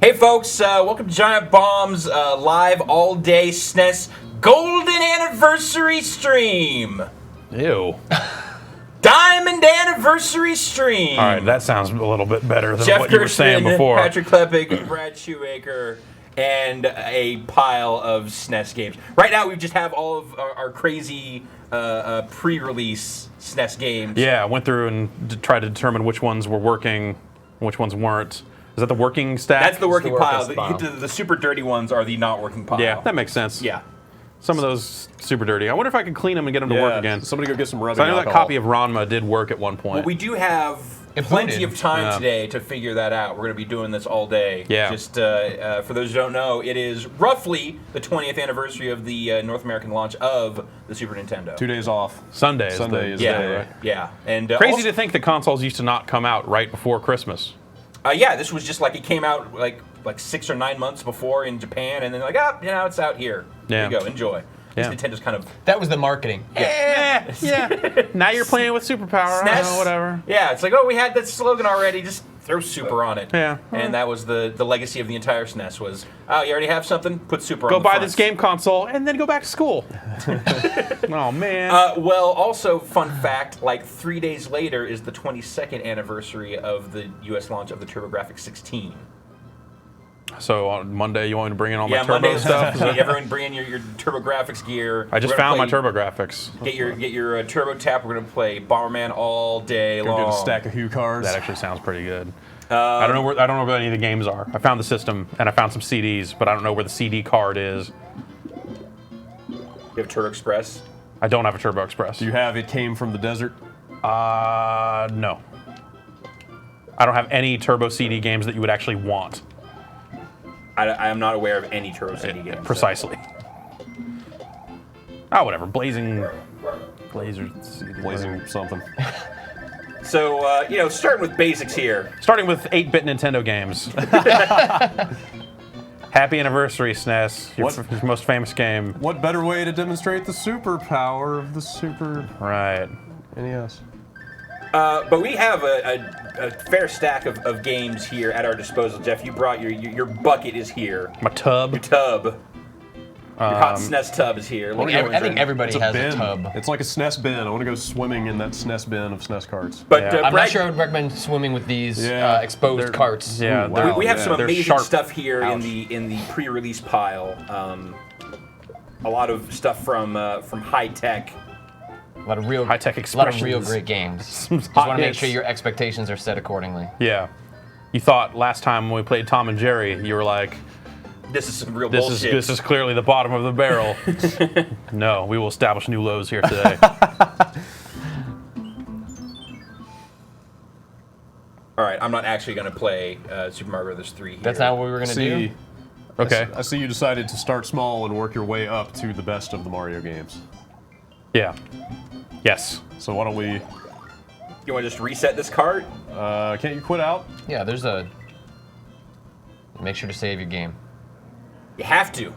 Hey folks, welcome to Giant Bomb's live all-day SNES Golden Anniversary stream. Ew. Diamond Anniversary stream. All right, that sounds a little bit better than Jeff what you were saying Gerstmann, before. Patrick Klepek, Brad Shoemaker, and a pile of SNES games. Right now, we just have all of our crazy pre-release SNES games. Yeah, I went through and tried to determine which ones were working, which ones weren't. Is that the working stack? That's the working pile. pile. The super dirty ones are the not working pile. Yeah, that makes sense. Yeah. Some of those super dirty. I wonder if I could clean them and get them to work again. Somebody go get some rubbing So I know that alcohol. copy of Ranma did work at one point. Well, we do have plenty of time today to figure that out. We're going to be doing this all day. Yeah. Just for those who don't know, it is roughly the 20th anniversary of the North American launch of the Super Nintendo. 2 days off. Sunday is Sunday the is yeah, the day, right? yeah. And Crazy also, to think that consoles used to not come out right before Christmas. yeah, this was just like it came out like 6 or 9 months before in Japan, and then like, it's out here. Yeah. Here you go, enjoy. Yeah. Nintendo's kind of That was the marketing. Yeah. Now you're playing with superpower. I don't know, whatever. Yeah, it's like, we had that slogan already. Just throw super on it. Yeah. And that was the legacy of the entire SNES was, you already have something? Put super on Go the buy front. this game console and then go back to school. Oh, man. Well, also, fun fact, like 3 days later is the 22nd anniversary of the U.S. launch of the TurboGrafx 16. So on Monday, you want me to bring in all Yeah, my turbo Monday stuff? everyone bring in your TurboGrafx gear. I just We're gonna found my play- TurboGrafx. Get your Turbo Tap. We're gonna play Bomberman all day Go long. get a stack of Hue cards. That actually sounds pretty good. I don't know where any of the games are. I found the system and I found some CDs, but I don't know where the CD card is. You have Turbo Express. I don't have a Turbo Express. Do you have It Came from the Desert? No. I don't have any Turbo CD games that you would actually want. I am not aware of any Turbo CD games. Precisely. Oh, whatever. Blazer CD. Blazing something. So, starting with basics here. Starting with 8-bit Nintendo games. Happy anniversary, SNES. Your most famous game. What better way to demonstrate the superpower of the Super Right. NES? But we have a fair stack of games here at our disposal. Jeff, you brought your bucket is here. My tub. Your tub. Your hot SNES tub is here. Look at I think everybody It's a has bin. a tub. It's like a SNES bin. I want to go swimming in that SNES bin of SNES cards. But Yeah. I'm Brad, not sure I would recommend swimming with these Yeah, exposed they're- carts. Yeah, Ooh, they're- wow. we have yeah. some They're amazing sharp. stuff here Ouch. in the pre-release pile. A lot of stuff from High Tech. A lot of real High-tech A lot of real expressions. great games. Just hot want to make hits. sure your expectations are set accordingly. Yeah. You thought last time when we played Tom and Jerry, you were like, This is some real this bullshit. is clearly the bottom of the barrel. No, we will establish new lows here today. All right, I'm not actually going to play Super Mario Bros. 3 here. That's not what we were going to do. See, Okay. I see you decided to start small and work your way up to the best of the Mario games. Yeah. Yes. So why don't we? You want to just reset this cart? Can't you quit out? Yeah, there's a... Make sure to save your game. You have to.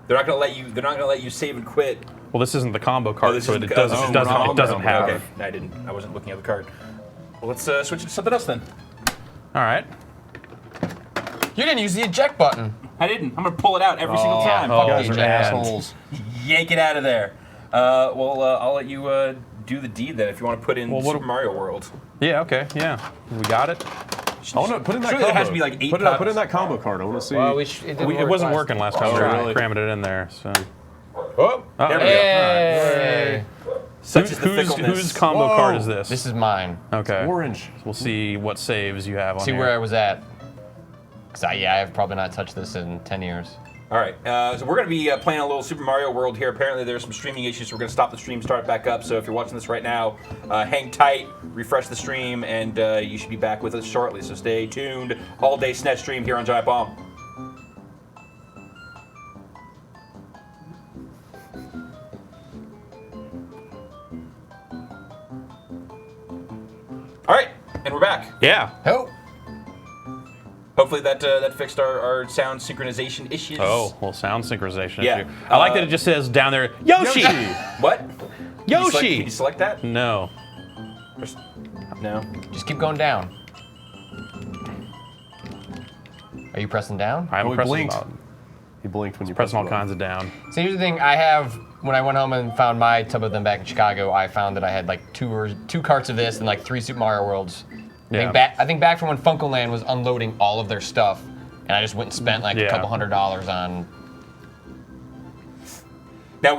They're not going to let you. They're not going to let you save and quit. Well, this isn't the combo card, this so isn't it the- doesn't, oh, it doesn't, we're not it on doesn't there. have. Okay, I wasn't looking at the card. Well, let's switch it to something else then. All right. You didn't use the eject button. I didn't. I'm going to pull it out every single time. Oh, You guys are man. assholes. Yank it out of there. I'll let you do the deed then if you want to put in Well, what- Super Mario World. Yeah, okay, yeah. We got it. I want to put in that Surely combo. there has to be like 8 put in copies. that combo card. I want to see. Well, it It wasn't working last time. Oh, We tried really? cramming it in there. So. Oh, there we go. Hey! Such is the fickleness. Whose combo Whoa. card is this? This is mine. Okay. Orange. We'll see what saves you have on See here. where I was at. 'Cause I've probably not touched this in 10 years. All right, so we're going to be playing a little Super Mario World here. Apparently there's some streaming issues, so we're going to stop the stream, start it back up. So if you're watching this right now, hang tight, refresh the stream, and you should be back with us shortly. So stay tuned. All-day SNES stream here on Giant Bomb. All right, and we're back. Yeah. Oh! Hopefully that fixed our sound synchronization issues. Oh, well, sound synchronization Yeah. issue. I like that it just says down there, Yoshi! What? Yoshi! Can you select that? No. No. Just keep going down. Are you pressing down? I'm Oh, he pressing blinked. button. He blinked when you Pressing all pressed the kinds of down. So here's the thing. I have, when I went home and found my tub of them back in Chicago, I found that I had like two carts of this and like 3 Super Mario Worlds. Yeah. I think back from when Funkoland was unloading all of their stuff, and I just went and spent like a Yeah. couple $100 on. Now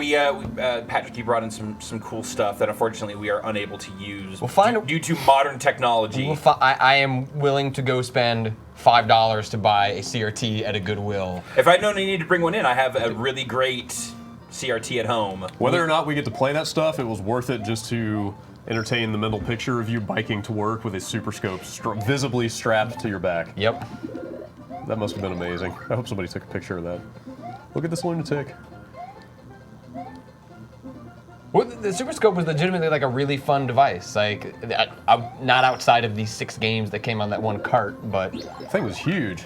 Patrick, you brought in some cool stuff that unfortunately we are unable to use due to modern technology. I am willing to go spend $5 to buy a CRT at a Goodwill. If I'd known I needed to bring one in, I have a really great CRT at home. Whether or not we get to play that stuff, it was worth it just to entertain the mental picture of you biking to work with a super scope visibly strapped to your back. Yep. That must have been amazing. I hope somebody took a picture of that. Look at this lunatic. Well, the Super Scope was legitimately like a really fun device. Like, not outside of these 6 games that came on that one cart, but. The thing was huge.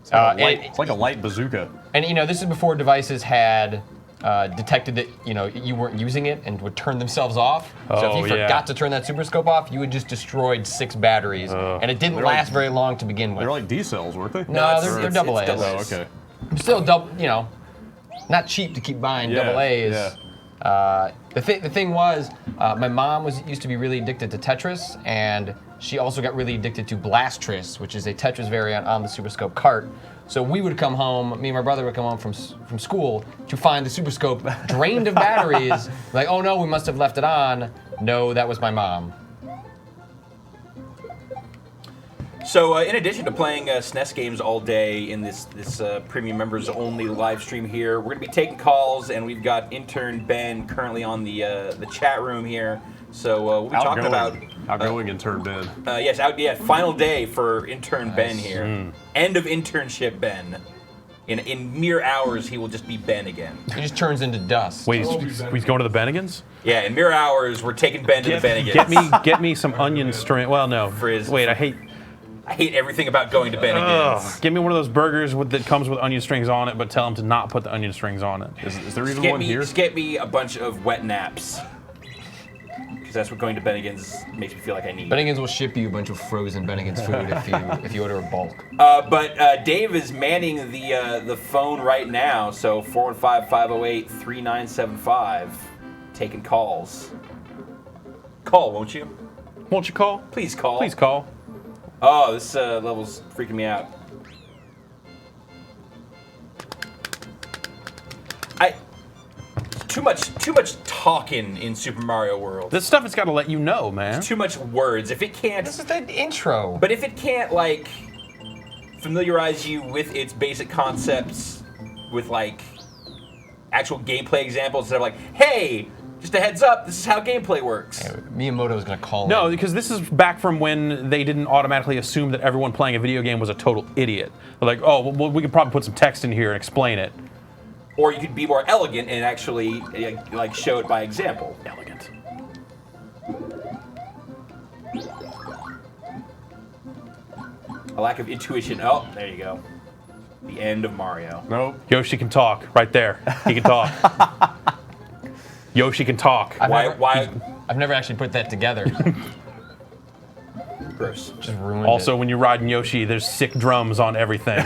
It's like a light bazooka. And you know, this is before devices had detected that you weren't using it and would turn themselves off. So if you forgot to turn that Super Scope off, you had just destroyed 6 batteries, and it didn't last very long to begin with. They were like D cells, weren't they? No, they're double A's. Oh, okay. Still not cheap to keep buying double A's. Yeah. The thing was, my mom used to be really addicted to Tetris, and she also got really addicted to Blastris, which is a Tetris variant on the Super Scope cart. So we would come home, me and my brother would come home from school to find the Super Scope drained of batteries. Like, oh no, we must have left it on. No, that was my mom. So in addition to playing SNES games all day in this premium members only live stream here, we're going to be taking calls, and we've got intern Ben currently on the chat room here. So we'll be talking about outgoing intern Ben. Yes, final day for intern Ben here. End of internship Ben. In mere hours, he will just be Ben again. He just turns into dust. Wait, he's going to the Bennigans? Yeah, in mere hours, we're taking Ben to the Bennigans. Get me some onion string. Well, no. Wait, I hate everything about going to Bennigan's. Give me one of those burgers that comes with onion strings on it, but tell them to not put the onion strings on it. Is there even one here? Just get me a bunch of wet naps. Because that's what going to Bennigan's makes me feel like I need. Bennigan's will ship you a bunch of frozen Bennigan's food if you order a bulk. But Dave is manning the phone right now, so 415-508-3975, taking calls. Call, won't you? Won't you call? Please call. Please call. Oh, this level's freaking me out. Too much talking in Super Mario World. This stuff has got to let you know, man. Too much words. If it can't. This is the intro. But if it can't like familiarize you with its basic concepts, with like actual gameplay examples, instead of like, hey. Just a heads up, this is how gameplay works. Yeah, Miyamoto's gonna call No, in. because this is back from when they didn't automatically assume that everyone playing a video game was a total idiot. They're like, oh, well, we could probably put some text in here and explain it. Or you could be more elegant and actually like show it by example. Elegant. A lack of intuition. Oh, there you go. The end of Mario. Nope. Yoshi can talk right there. He can talk. Yoshi can talk. I've never actually put that together. Gross. Just ruined Also, it. when you're riding Yoshi, there's sick drums on everything.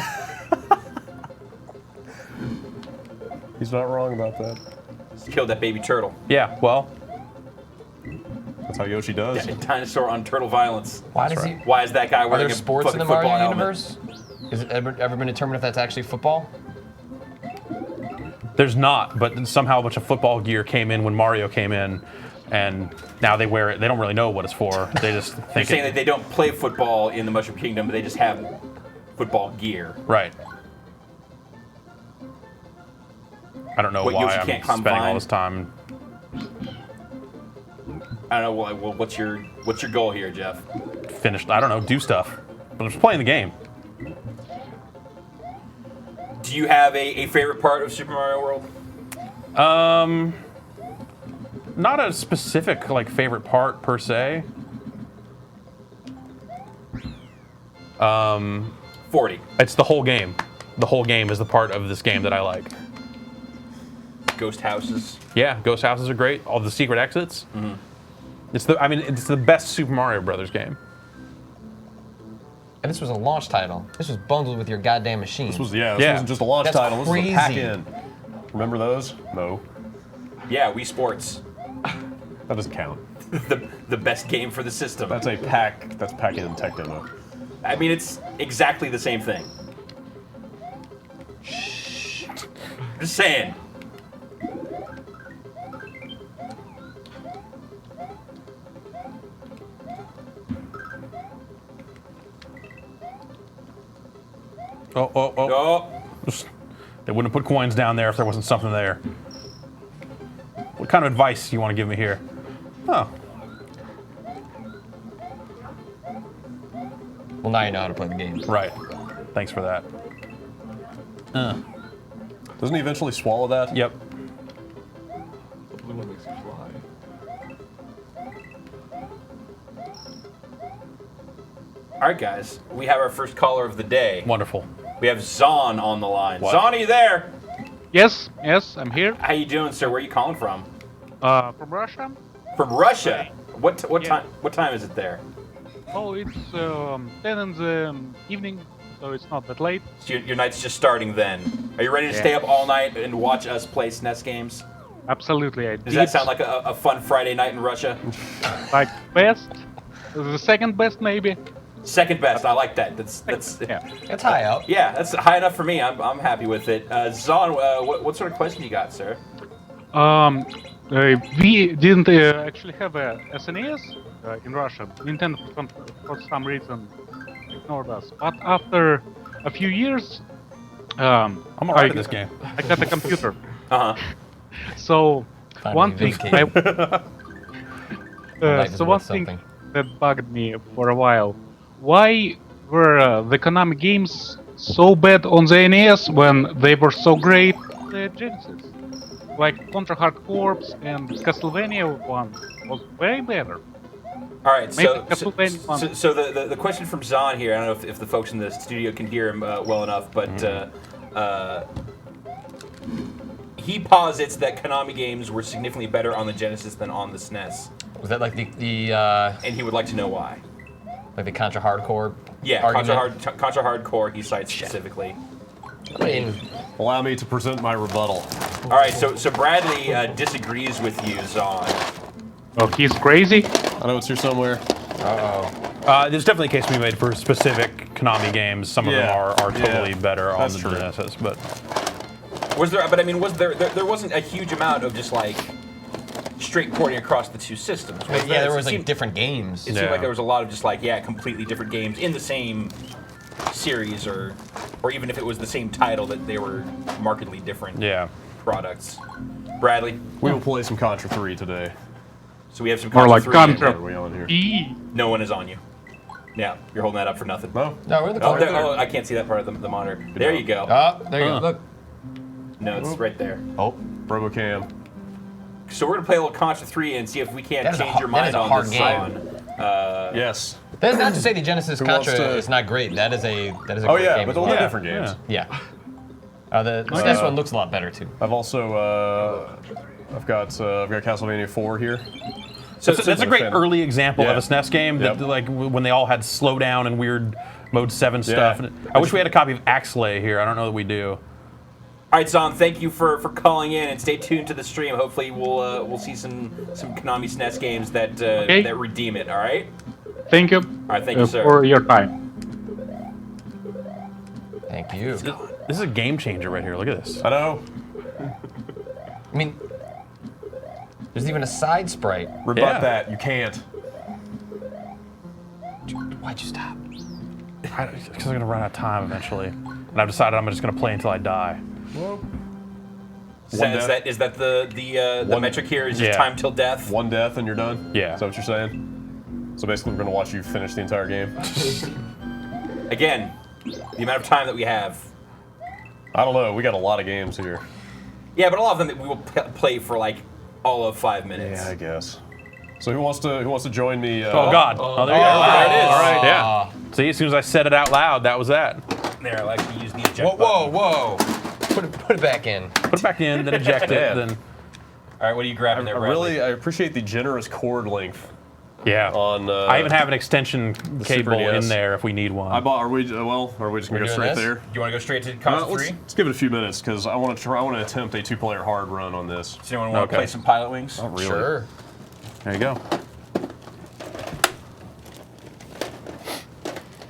He's not wrong about that. Killed that baby turtle. Yeah, well, That's how Yoshi does. Yeah, dinosaur on turtle violence. Why does he? Why is that guy Are wearing there a sports in fucking the football Mario helmet? universe? Has it ever been determined if that's actually football? there's not, but somehow a bunch of football gear came in when Mario came in, and now they wear it. They don't really know what it's for. They just They're think saying that they don't play football in the Mushroom Kingdom, but they just have football gear. Right. I don't know What, why Yoshi I'm can't climb spending all vine? this time. I don't know. Well, what's your goal here, Jeff? Finished. I don't know. Do stuff. But I'm just playing the game. Do you have a favorite part of Super Mario World? Not a specific like favorite part per se. 40. It's the whole game. The whole game is the part of this game that I like. Ghost houses. Yeah, ghost houses are great. All the secret exits. Mm-hmm. It's the best Super Mario Brothers game. And this was a launch title. This was bundled with your goddamn machine. This wasn't just a launch That's title. This was a crazy. pack-in. Remember those? No. Yeah, Wii Sports. That doesn't count. The best game for the system. That's a pack. That's pack-in tech demo. I mean, it's exactly the same thing. Just saying. Oh. Oh, They wouldn't have put coins down there if there wasn't something there. What kind of advice do you want to give me here? Oh. Well, now you know how to play the game. Right. Thanks for that. Doesn't he eventually swallow that? Yep. The blue one makes you fly. all right, guys. We have our first caller of the day. Wonderful. We have Zon on the line. What? Zon, are you there? Yes, I'm here. How you doing, sir? Where are you calling from? From Russia. From Russia. What Yeah. time? What time is it there? Oh, it's 10 in the evening, so it's not that late. So your night's just starting then. Are you ready to stay up all night and watch us play SNES games? Absolutely, I Does did. that sound like a fun Friday night in Russia? Like best? The second best, maybe? Second best. I like that. That's Yeah. That's high up. yeah. That's high enough for me. I'm happy with it. Zon, what sort of question you got, sir? We didn't actually have a SNES in Russia. Nintendo, for some reason, ignored us. But after a few years, I'm alright at this game. I got a computer. Uh huh. So Finally one thing, vindicated. Life is so worth one thing something. that bugged me for a while: why were the Konami games so bad on the NES when they were so great on the Genesis? Like Contra Hard Corps and Castlevania one was way better. All right. Maybe So Castlevania one. so the question from Zon here. I don't know if the folks in the studio can hear him well enough, but he posits that Konami games were significantly better on the Genesis than on the SNES, Was that like the and he would like to know why. like the Contra Hardcore? Yeah, argument? Contra Hardcore. He cites specifically. I mean, Allow me to present my rebuttal. All right. So Bradley disagrees with you, Zon. Oh, he's crazy. I know it's here somewhere. There's definitely a case to be made for specific Konami games. Some of them Yeah. are totally Yeah. better on That's the true. Genesis, but Was there? But I mean, was there wasn't a huge amount of just like straight porting across the two systems. Was yeah, there was It like seemed- different games. It seemed like there was a lot of just like completely different games in the same series, or even if it was the same title, that they were markedly different yeah. products. Bradley, We will play some Contra 3 today. so we have some More Contra like 3. Contra. What are we on here? E. No one is on you. Yeah, you're holding that up for nothing. No? No, we're in the Oh, corner. there, oh, I can't see that part of the monitor. There you go. Oh, there you go. Look. No, it's right there. Oh, Robocam. So we're gonna play a little Contra 3 and see if we can't That is a change har- your that is mind a on hard this game. song. Yes. that's not to say the Genesis Who wants Contra to- is not great. That is a Oh great yeah, game but as they're well. different games. Yeah. The SNES one looks a lot better too. I've also I've got Castlevania 4 here. So that's a great fan. early example Yeah. of a SNES game that, Yep. like, when they all had slowdown and weird Mode 7 stuff. Yeah. I wish we had a copy of Axlay here. I don't know that we do. All right, Zon, thank you for calling in, and stay tuned to the stream. Hopefully, we'll see some Konami SNES games that that redeem it. All right. Thank you. All right, thank you, sir. For your time. Thank you. This is a game changer right here. Look at this. I know. I mean, there's even a side sprite. Rebut Yeah. that. You can't. Why'd you stop? Because I'm going to run out of time eventually. And I've decided I'm just going to play until I die. Is One that, death. is that the One- metric here? Is just Yeah. time till death? One death and you're done? Yeah. Is that what you're saying? So basically, we're going to watch you finish the entire game. Again, the amount of time that we have. I don't know. We got a lot of games here. Yeah, but a lot of them we will play for like all of 5 minutes. Yeah, I guess. So who wants to join me? Oh, God. Oh, there you go. there it is. All right, yeah. See, as soon as I said it out loud, that was that. There, I like to use the eject Whoa, button. whoa, whoa! Put it back in. Put it back in, then eject it, Yeah. then... All right, what are you grabbing there, I Bradley? appreciate the generous chord length Yeah. On I even have an extension cable Super NES. in there if we need one. I bought. Are we just gonna We're go doing straight this? there? You want to go straight to console let's, 3? let's give it a few minutes because I want to attempt a 2-player hard run on this. Does anyone want to Okay. play some Pilot Wings? Not really. Sure. There you go.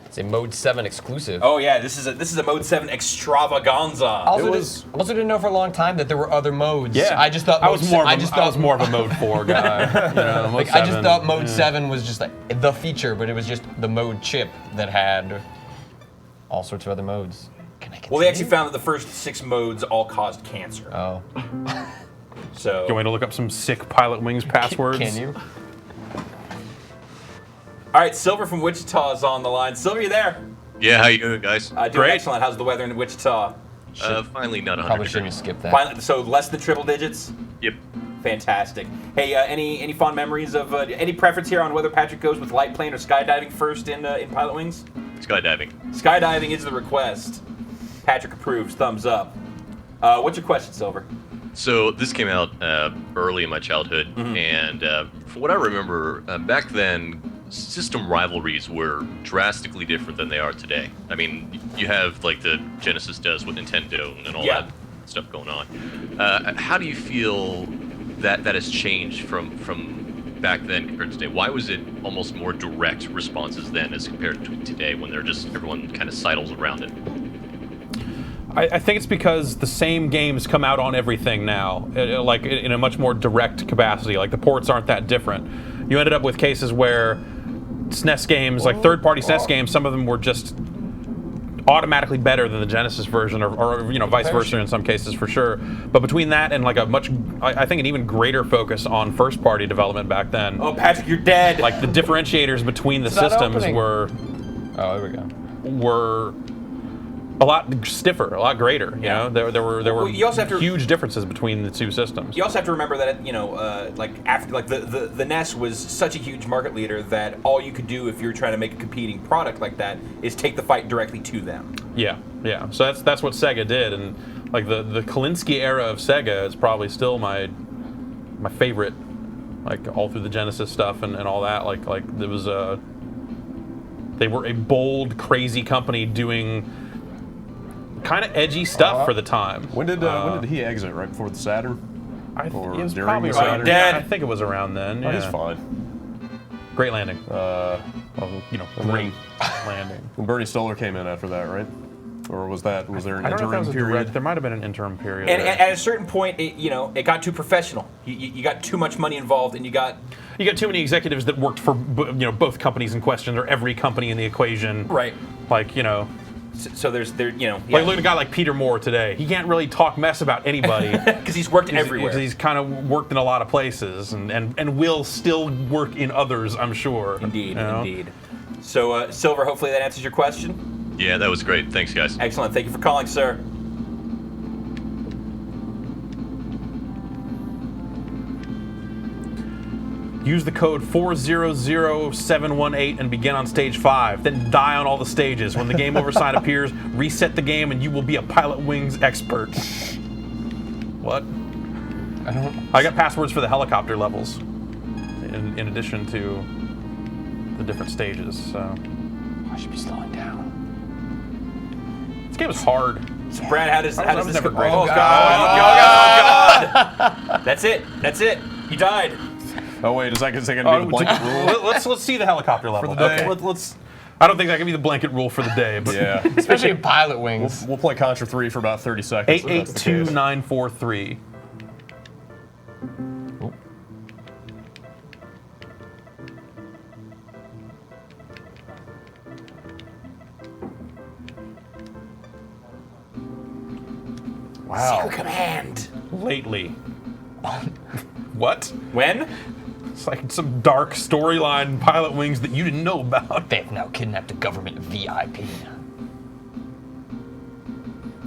It's a Mode 7 exclusive. Oh yeah, this is a Mode 7 extravaganza. Also, It was- also didn't know for a long time that there were other modes. Yeah. I just thought I was Mode more. se- I was more of a Mode 4 guy. You know, Mode Like, I just 7, thought Mode yeah. 7 was just like the feature, but it was just the mode chip that had all sorts of other modes. Can I Well, they actually continue? found that the first 6 modes all caused cancer. Oh. So Do you want me to look up some sick Pilot Wings passwords? Can you? all right, Silver from Wichita is on the line. Silver, you there? Yeah, how you doing, guys? Doing Great. excellent. How's the weather in Wichita? Finally not 100 Probably shouldn't degrees. skip that. Finally, so less than triple digits. Yep. Fantastic. Hey, any fond memories of any preference here on whether Patrick goes with light plane or skydiving first in Pilot Wings? Skydiving. Skydiving is the request. Patrick approves. Thumbs up. What's your question, Silver? So this came out early in my childhood, and from what I remember, back then, system rivalries were drastically different than they are today. I mean, you have like the Genesis does with Nintendo and all Yeah. that stuff going on. How do you feel that has changed from back then compared to today? Why was it almost more direct responses then as compared to today when they're just everyone kind of sidles around it? I think it's because the same games come out on everything now, like in a much more direct capacity. Like the ports aren't that different. You ended up with cases where SNES games, like third-party SNES games, some of them were just automatically better than the Genesis version, or you know, vice versa in some cases for sure. But between that and like a much, I think an even greater focus on first-party development back then. Oh, Patrick, you're dead. Like the differentiators between the It's not systems opening. were Oh, there we go. a lot stiffer, a lot greater. You Yeah. know, there were Well, you also have to- huge differences between the two systems. You also have to remember that like after like the NES was such a huge market leader that all you could do if you're trying to make a competing product like that is take the fight directly to them. Yeah, yeah. So that's what Sega did, and like the Kalinsky era of Sega is probably still my favorite. Like all through the Genesis stuff and all that. Like there was they were a bold, crazy company doing kind of edgy stuff for the time. When did he exit? Right before the Saturn? Or It was during probably the around. Saturn? Yeah, I think it was around then. Oh, Yeah. he's fine. Great landing. Uh, Well, you know, and great then- landing. and Bernie Stoller came in after that, right? Or was there an I don't know if interim that was a period? direct. There might have been an interim period. And there. at a certain point, it got too professional. You got too much money involved, and you got too many executives that worked for both companies in question, or every company in the equation. right. Like So there's like look at a guy like Peter Moore today. He can't really talk mess about anybody. because he's worked everywhere. Because he's kind of worked in a lot of places and will still work in others, I'm sure. Indeed, You know? indeed. So Silver, hopefully that answers your question. Yeah, that was great. Thanks, guys. Excellent. Thank you for calling, sir. Use the code 400718 and begin on stage 5. Then die on all the stages. When the game over sign appears, reset the game and you will be a Pilot Wings expert. What? I got passwords for the helicopter levels, in addition to the different stages. So I should be slowing down. this game is hard. So Brad, how does was this never go? great. Oh Oh, God! Oh God! That's it. That's it. He died. Oh wait, is that going to be the blanket rule? Let's see the helicopter level. the day? Okay, let's. I don't think that can be the blanket rule for the day, but Yeah. Especially in Pilot Wings. We'll play Contra 3 for about 30 seconds. if that's the case. 882943. Wow. Command. Lately. What? When? It's like some dark storyline in Pilot Wings that you didn't know about. They've now kidnapped a government VIP.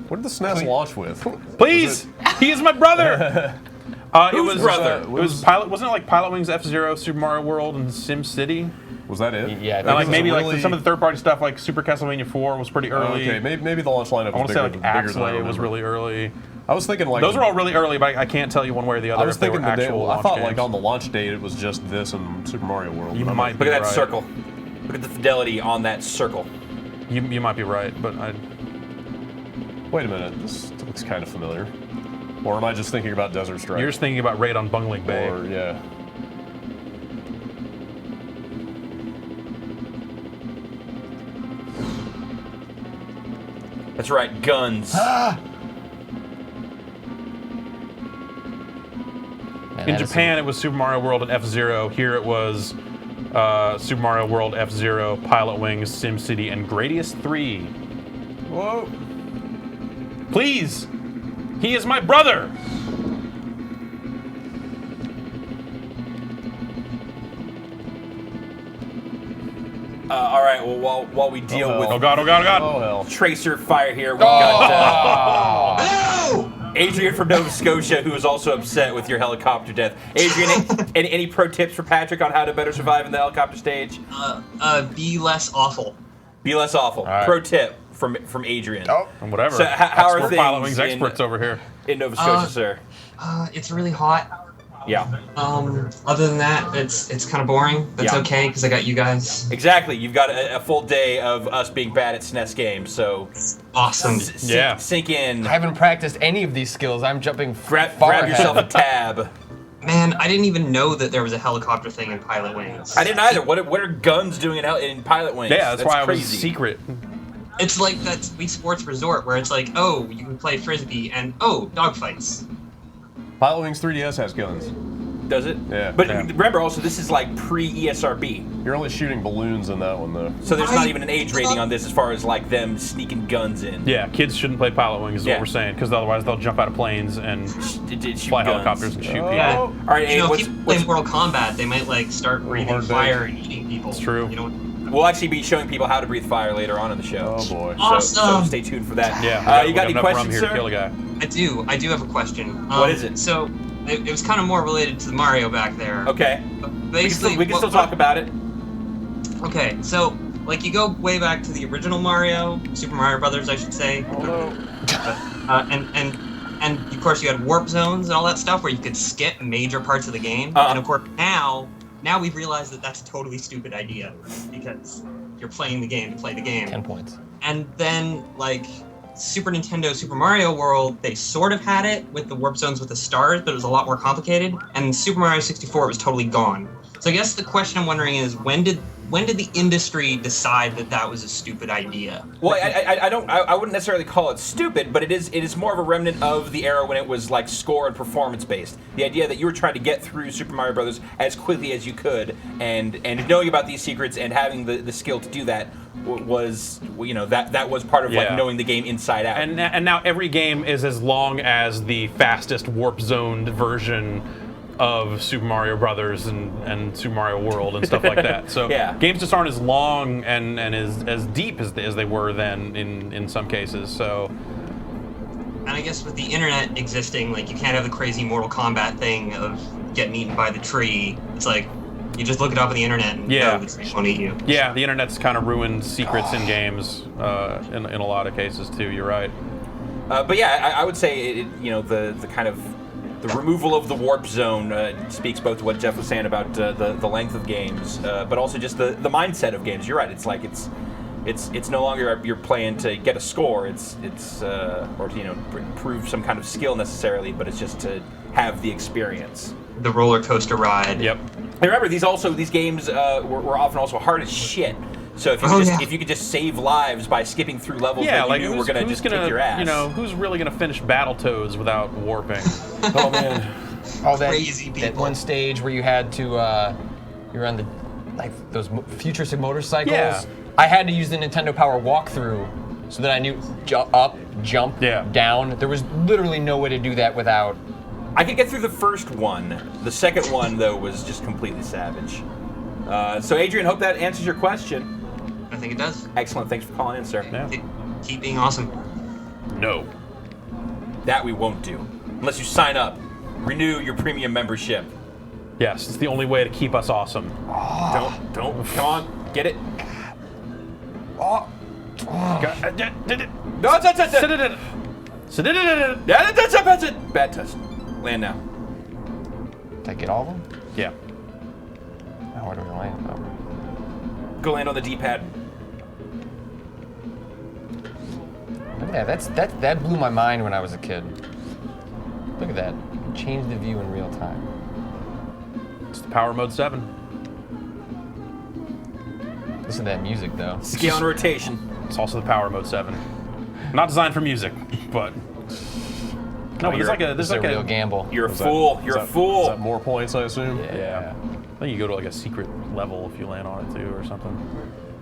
What did the SNES launch with? Please, he is my brother. It Whose was brother? It was Pilot. Wasn't it like Pilot Wings, F-Zero, Super Mario World, and Sim City? Was that it? Yeah, I think And like was maybe really- like some of the third-party stuff, like Super Castlevania 4 was pretty early. Okay, maybe the launch lineup I want was to say bigger, like bigger than I Axlay was remember. really early. I was thinking like Those are all really early, but I can't tell you one way or the other. I was if they thinking were the day. actual Well, I launch thought games. like on the launch date it was just this and Super Mario World. You but I'm might not- be Look at that right. circle. Look at the fidelity on that circle. You might be right, but Wait a minute, this looks kind of familiar. Or am I just thinking about Desert Strike? you're just thinking about Raid on Bungling Bay. Or yeah. That's right, guns. Man, In that is Japan, it was Super Mario World and F-Zero. Here it was Super Mario World, F-Zero, Pilot Wings, SimCity, and Gradius 3. Whoa. Please! He is my brother! All right. Well, while we deal Oh, with Oh god, oh god, oh god! Oh hell. Tracer fire here, we've got Adrian from Nova Scotia, who is also upset with your helicopter death. Adrian, any pro tips for Patrick on how to better survive in the helicopter stage? Be less awful. Be less awful. right. Pro tip from Adrian. And whatever. So how are Expert Pilot things Wings experts over here. in Nova Scotia, sir? It's really hot. Yeah, Other than that, it's kind of boring. That's Yeah. okay because I got you guys. exactly. You've got a full day of us being bad at SNES games, so Awesome. Yeah. sink in. I haven't practiced any of these skills. I'm jumping Grab far ahead. yourself a tab. Man, I didn't even know that there was a helicopter thing in Pilot Wings. I didn't either. What are guns doing in Pilot Wings? Yeah, that's why crazy. I was secret. It's like that Wii Sports Resort where it's like, oh, you can play frisbee and oh, dogfights. Pilot Wings 3DS has guns. Does it? Yeah. But Yeah. remember, also this is like pre-ESRB, You're only shooting balloons in that one though. so there's not Right. even an age rating on this as far as like them sneaking guns in. Yeah, kids shouldn't play Pilot Wings is Yeah. what we're saying, because otherwise they'll jump out of planes and It did shoot fly guns. helicopters and shoot people. Yeah. All right, You Abe, know, what's, if people what's, play Mortal Kombat, they might like start breathing hard day. fire and eating people. It's true. You know, we'll actually be showing people how to breathe fire later on in the show. Oh boy. So Awesome. stay tuned for that. Yeah, you got any enough rum questions, here sir? to kill a guy. I do have a question. What is it? So, it was kind of more related to the Mario back there. Okay. But We can basically, still, we can what- still talk about it. Okay, so like you go way back to the original Mario, Super Mario Brothers, I should say. And of course you had warp zones and all that stuff where you could skip major parts of the game. And of course now we've realized that that's a totally stupid idea because you're playing the game to play the game. 10 points. And then like Super Nintendo Super Mario World, they sort of had it with the warp zones with the stars, but it was a lot more complicated. And Super Mario 64 it was totally gone. So I guess the question I'm wondering is when did the industry decide that that was a stupid idea? Well, I wouldn't necessarily call it stupid, but it is more of a remnant of the era when it was like score and performance based. The idea that you were trying to get through Super Mario Brothers as quickly as you could, and knowing about these secrets and having the skill to do that was, you know, that was part of like Yeah. knowing the game inside out. And now every game is as long as the fastest warp zoned version of Super Mario Brothers and Super Mario World and stuff like that. So Yeah. games just aren't as long and as deep as they were then in some cases. So And I guess with the internet existing, like you can't have the crazy Mortal Kombat thing of getting eaten by the tree. It's like you just look it up on the internet and Yeah. the tree won't eat you. yeah, the internet's kind of ruined secrets in games in a lot of cases too. You're right. But yeah, I would say you know the kind of the removal of the warp zone speaks both to what Jeff was saying about the length of games, but also just the mindset of games. You're right. It's like it's no longer you're playing to get a score. It's or to, you know, prove some kind of skill necessarily, but it's just to have the experience. The roller coaster ride. Yep. And remember, these games were often also hard as shit. So if you Oh, could yeah. if you could just save lives by skipping through levels Yeah, that you like knew who's, were gonna who's just gonna, kick your ass. you know, who's really gonna finish Battletoads without warping? Oh man. Oh, that, Crazy that people. one stage where you had to, you're on the, like those futuristic motorcycles. Yeah. I had to use the Nintendo Power walkthrough so that I knew up, jump, Yeah. down. There was literally no way to do that without. I could get through the first one. The second one, though, was just completely savage. So, Adrian, hope that answers your question. I think it does. Excellent. Thanks for calling in, sir. Yeah. Keep being awesome. No. That we won't do. Unless you sign up. Renew your premium membership. Yes, it's the only way to keep us awesome. Don't. Come on, get it. No, That's it. Bad touch. Land now. Did I get all of them? Yeah. Now where do we land? Oh. Go land on the D-pad. Look at that. That blew my mind when I was a kid. Look at that. Change the view in real time. It's the Power Mode 7. Listen to that music though. Scale and rotation. It's also the Power Mode 7. Not designed for music, but no, but there's like a This is a real gamble. You're a fool. You're a Is fool. that more points, I assume? yeah. I think you go to like a secret level if you land on it too, or something.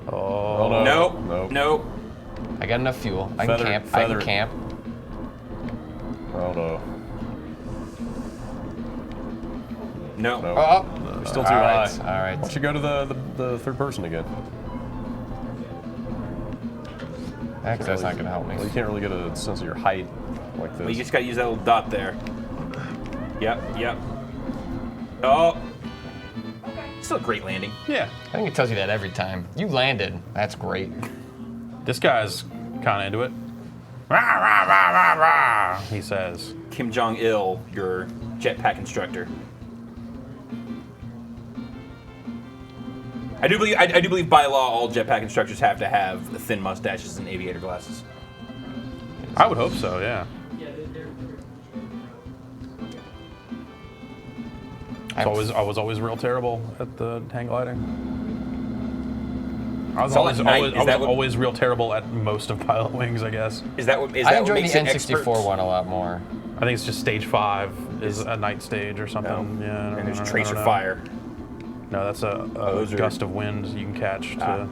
Oh, no. Nope. Nope. Nope. I got enough fuel. I can camp. I can camp. Oh, no. No. No. Oh, You're still too all high. right. All Why right. don't you go to the third person again? Because that's not going to help me. Well, you can't really get a sense of your height like this. Well, you just gotta use that little dot there. Yep. Oh. Still a great landing. Yeah. I think it tells you that every time. You landed. That's great. This guy's kind of into it. Rah, rah, rah, rah, rah, he says. Kim Jong-il, your jetpack instructor. I do believe by law all jetpack instructors have to have thin mustaches and aviator glasses. I would hope so, yeah. I was always real terrible at the hang gliding. I was So at night, is that what- always real terrible at most of Pilot Wings, I guess. Is that what I what enjoy makes the it N64 expert? one a lot more. I think it's just stage 5 is a night stage or something. No. Yeah, And there's I tracer don't know. fire. No, that's a those are- gust of wind you can catch. To, All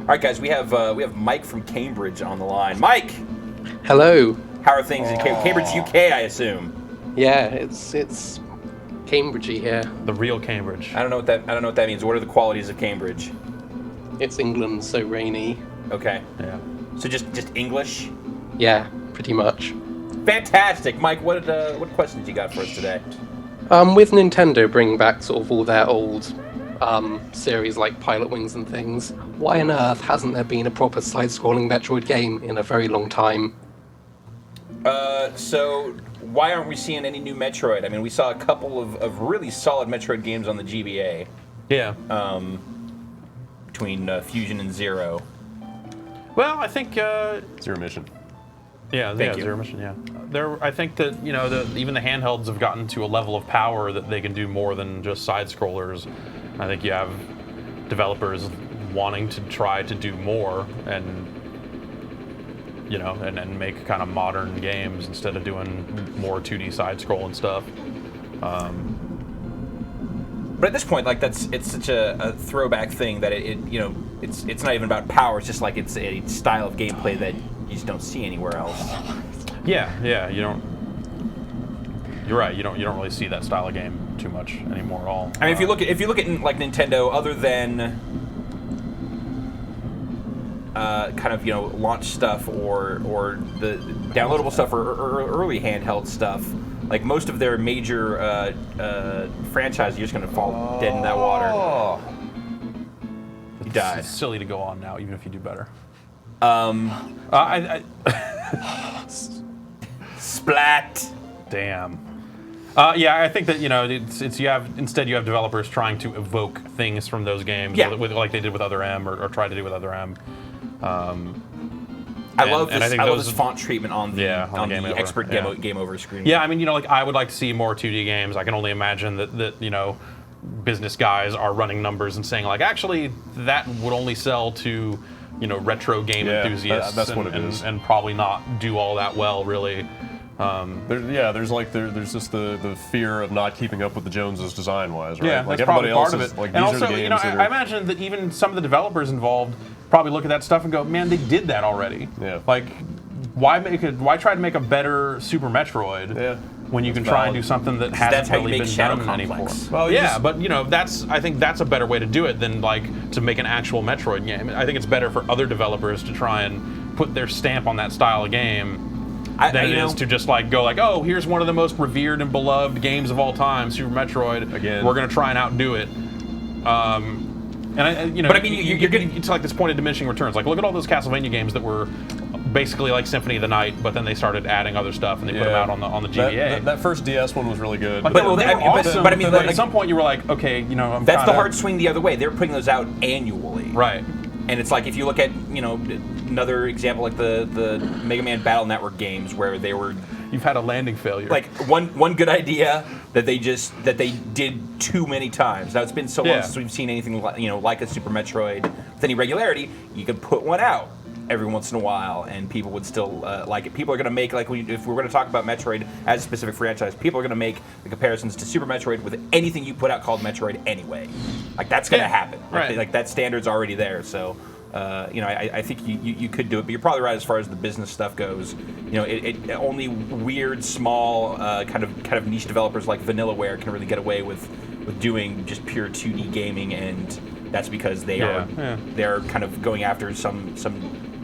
right, guys, we have Mike from Cambridge on the line. Mike, Hello. how are things in Cambridge, UK? I assume. Yeah, it's Cambridgey here. the real Cambridge. I don't know what that means. What are the qualities of Cambridge? It's England, so rainy. Okay, Yeah. so just English. Yeah, pretty much. Fantastic, Mike. What questions you got for us today? With Nintendo bringing back sort of all their old series like Pilot Wings and things, why on earth hasn't there been a proper side-scrolling Metroid game in a very long time? So why aren't we seeing any new Metroid? I mean, we saw a couple of really solid Metroid games on the GBA. Yeah. Between Fusion and Zero. Well, I think. Zero Mission. Yeah, Thank you. Zero Mission. Yeah, I think that even the handhelds have gotten to a level of power that they can do more than just side scrollers. I think you have developers wanting to try to do more and make kind of modern games instead of doing more 2D side scrolling stuff. But at this point, like it's such a throwback thing that it's not even about power. It's just like it's a style of gameplay that you just don't see anywhere else. Yeah, you don't. You're right. You don't really see that style of game too much anymore at all. I mean, if you look at like Nintendo, other than kind of launch stuff or the downloadable stuff or early handheld stuff, like most of their major franchises, you're just gonna fall dead in that water. You died. It's silly to go on now, even if you do better. Splat. Damn. Yeah, I think that you have developers trying to evoke things from those games, like they did with Other M or tried to do with Other M. I love this font treatment on the Game Over. expert game over screen. Yeah, I mean, I would like to see more 2D games. I can only imagine that business guys are running numbers and saying like, actually, that would only sell to retro game enthusiasts. That's what it is, and probably not do all that well, really. There's just the fear of not keeping up with the Joneses design-wise, right? Yeah, like that's probably everybody else part of is it. like And these also, are the games that I are. imagine that even some of the developers involved probably look at that stuff and go, "Man, they did that already." Yeah. Like, why try to make a better Super Metroid? Yeah. When you can try and do something that hasn't that's how you really make been Shadow done anymore. Complex. Well, But I think that's a better way to do it than like to make an actual Metroid game. I think it's better for other developers to try and put their stamp on that style of game. than it is to just like go like, oh, here's one of the most revered and beloved games of all time, Super Metroid. Again. We're gonna try and outdo it. And But I mean, you're getting to like this point of diminishing returns. Like, look at all those Castlevania games that were basically like Symphony of the Night, but then they started adding other stuff and they put them out on the GBA. That first DS one was really good. But, But they were awesome, but I mean, but like- at some point you were like, okay, I'm That's the kinda- hard swing the other way. They're putting those out annually. Right. And it's like if you look at another example like the Mega Man Battle Network games where they were You've had a landing failure. like one good idea that they did too many times. Now it's been so long Yeah. since we've seen anything like a Super Metroid with any regularity. You could put one out every once in a while, and people would still like it. People are going to make if we're going to talk about Metroid as a specific franchise, people are going to make the comparisons to Super Metroid with anything you put out called Metroid anyway. Like that's going to happen. Right. Like that standard's already there. So. I think you could do it, but you're probably right as far as the business stuff goes. It only weird, small, kind of niche developers like Vanillaware can really get away with doing just pure 2D gaming, and that's because they're kind of going after some.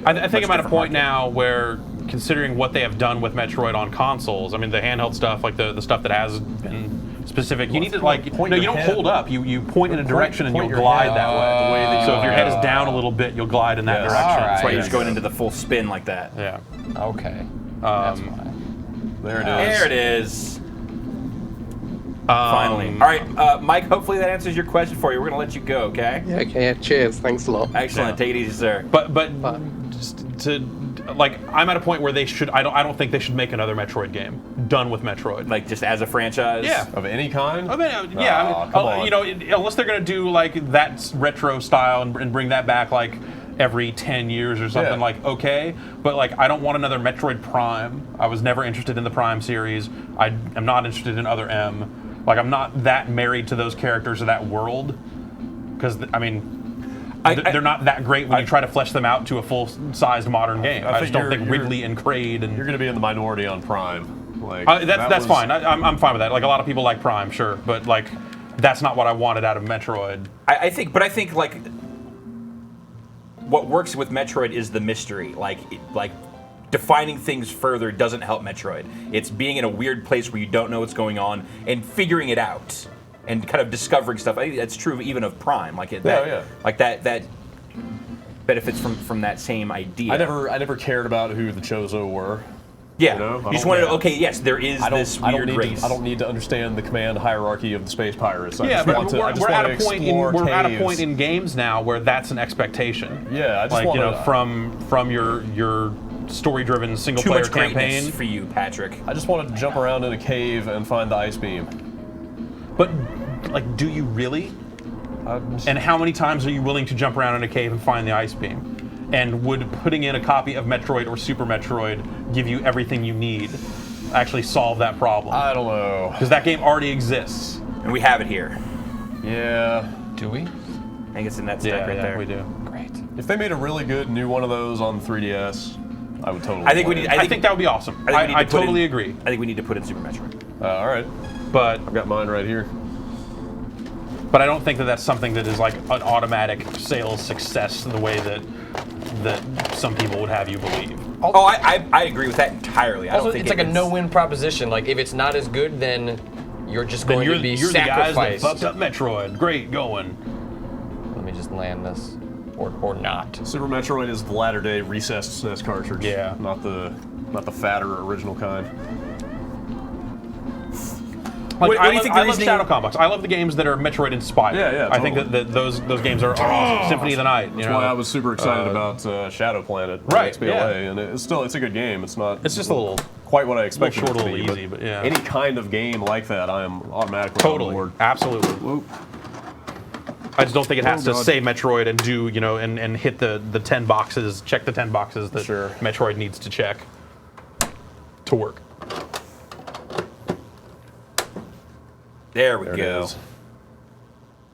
I think I'm at a much point different now where, considering what they have done with Metroid on consoles, I mean the handheld stuff, like the stuff that has been specific, you need to like point you your don't head. hold up. You point in a direction and point you'll your glide head that way. the way that So if your head is you- down a little bit, you'll glide in that Yes. direction. All That's why right. you're just going into the full spin like that. Yeah. Okay. That's fine. There it is. There it is. Finally. All right, Mike, hopefully that answers your question for you. We're going to let you go, okay? Yeah, okay, yeah, cheers. Thanks a lot. Excellent. Yeah. Take it easy, sir. But just to like, I'm at a point where they should. I don't think they should make another Metroid game done with Metroid. Like, just as a franchise? Yeah. Of any kind? I mean, yeah. Aw, come on. Unless they're gonna do like that retro style and bring that back like every 10 years or something, Yeah. like okay. But like, I don't want another Metroid Prime. I was never interested in the Prime series. I am not interested in Other M. Like, I'm not that married to those characters or that world, because I mean. They're not that great when you try to flesh them out to a full-sized modern game. I just don't think Ridley and Kraid and You're going to be in the minority on Prime. Like that's fine. I'm fine with that. Like, a lot of people like Prime, sure, but like that's not what I wanted out of Metroid. I think like what works with Metroid is the mystery. Like defining things further doesn't help Metroid. It's being in a weird place where you don't know what's going on and figuring it out and kind of discovering stuff. I think that's true even of Prime. Like that benefits from that same idea. I never cared about who the Chozo were. Yeah, You know? you just wanted to. Okay, yes, there is this weird race. I don't need to understand the command hierarchy of the space pirates. I Yeah, just but want to, I just we're want at to a point explore we're at a caves. point in games now where that's an expectation. Yeah, I just like want from your story-driven single Too player much greatness campaign. for you, Patrick. I just wanted to jump around in a cave and find the ice beam. But like, do you really? And how many times are you willing to jump around in a cave and find the ice beam? And would putting in a copy of Metroid or Super Metroid give you everything you need to actually solve that problem? I don't know. Because that game already exists. And we have it here. Yeah. Do we? I think it's in that stack right there. we do. Great. If they made a really good new one of those on 3DS, I would totally. I think we play need. it. I think that would be awesome. I think we need I to put totally in- agree. I think we need to put in Super Metroid. All right, But I've got mine right here. I don't think that that's something that is like an automatic sales success the way that some people would have you believe. Oh, I agree with that entirely. I Also, don't think it's like a no-win proposition. Like, if it's not as good, then you're just Then going to be you're the guys that sacrificed. fucked up Metroid. Great going. Let me just land this, or not. Super Metroid is the latter-day recessed SNES cartridge. Yeah. Not the fatter original kind. Like, What do you think the I love reasoning- Shadow Complex. I love the games that are Metroid inspired. Yeah, I think totally. that those games are awesome. Symphony of the Night. That's why I was super excited about Shadow Planet, on right, XBLA, yeah. and it's a good game. It's not. It's just a little quite what I expected short, it to a be. little easy, but yeah. Any kind of game like that, I am automatically on totally, board. absolutely. Whoop. I just don't think it has to God. say Metroid and do and hit the 10 boxes, check the 10 boxes that Sure. Metroid needs to check to work. There we There it go. is.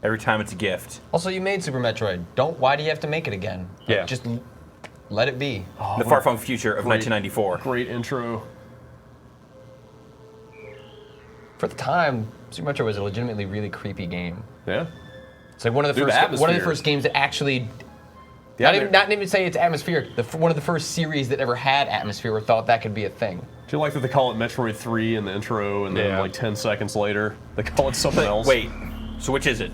Every time it's a gift. Also, you made Super Metroid. Why do you have to make it again? Like, Yeah. just let it be. The far-flung future of 1994. Great intro. For the time, Super Metroid was a legitimately really creepy game. Yeah. It's like one of the Dude, the first atmosphere. games that actually Yeah, not even say it's atmospheric. One of the first series that ever had atmosphere thought that could be a thing. Do you like that they call it Metroid 3 in the intro, and then like 10 seconds later they call it something else? Wait, so which is it?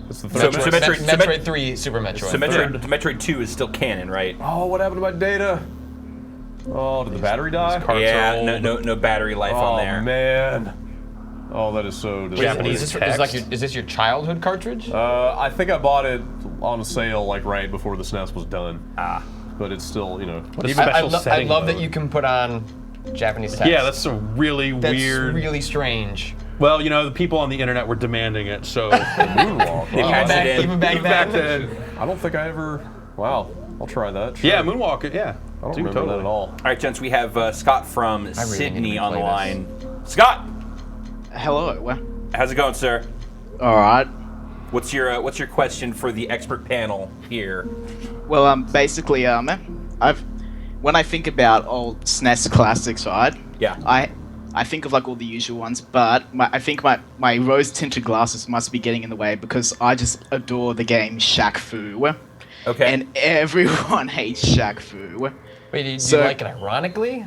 It's the So third. Metroid 3, Super Metroid. So Metroid 2 is still canon, right? Oh, what happened to my data? Oh, did the battery die? Yeah, no battery life on there. Oh man. Oh, that is so disappointing. Is this your childhood cartridge? I think I bought it on a sale like right before the SNES was done. But it's still, you know. I love that you can put on Japanese text. Yeah, that's a really weird. That's really strange. Well, you know, the people on the internet were demanding it, so. Moonwalk. Wow. Even back then. I don't think I ever. Wow, I'll try that. Sure. Yeah, Moonwalk. Yeah, I don't remember that at all. All right, gents, we have Scott from Sydney on the replay line. Scott, Hello. how's it going, sir? All right. What's your question for the expert panel here? Well, basically, when I think about old SNES classics, right? Yeah. I think of like all the usual ones, but I think my rose-tinted glasses must be getting in the way because I just adore the game Shaq Fu. Okay. And everyone hates Shaq Fu. Wait, do you like it ironically?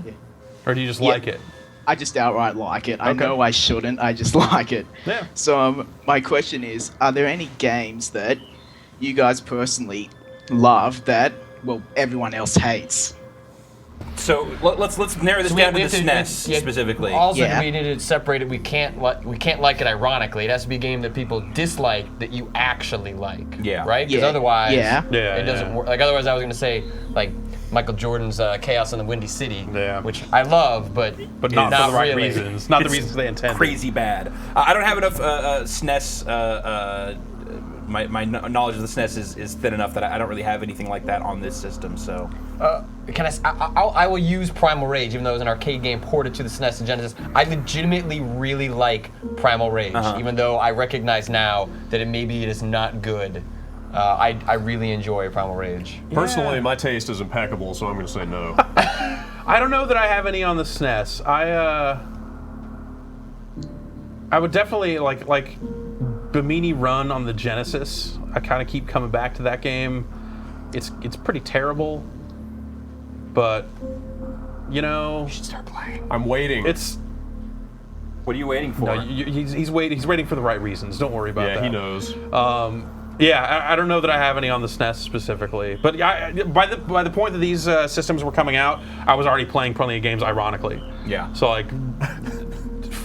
Or do you just like it? I just outright like it. I know I shouldn't. I just like it. Yeah. So my question is, are there any games that you guys personally love that, well, everyone else hates? So let's narrow this down to the SNES specifically. Also, we need to separate it. We can't like it ironically. It has to be a game that people dislike that you actually like. Yeah. Right? Because otherwise, it doesn't work. Like otherwise, I was gonna say like Michael Jordan's Chaos in the Windy City, which I love, but not for the right really. reasons. Not the reasons they intended. Crazy bad. I don't have enough SNES. My knowledge of the SNES is thin enough that I don't really have anything like that on this system. So, I will use Primal Rage, even though it was an arcade game ported to the SNES and Genesis. I legitimately really like Primal Rage, even though I recognize now that maybe it is not good. I really enjoy Primal Rage. Personally, my taste is impeccable, so I'm going to say no. I don't know that I have any on the SNES. I would definitely like Bimini Run on the Genesis. I kind of keep coming back to that game. It's pretty terrible, but you know, You should start playing. I'm waiting. what are you waiting for? No, he's waiting. He's waiting for the right reasons. Don't worry about that. Yeah, he knows. I don't know that I have any on the SNES specifically, but by the point that these systems were coming out, I was already playing plenty of games ironically. Yeah. So like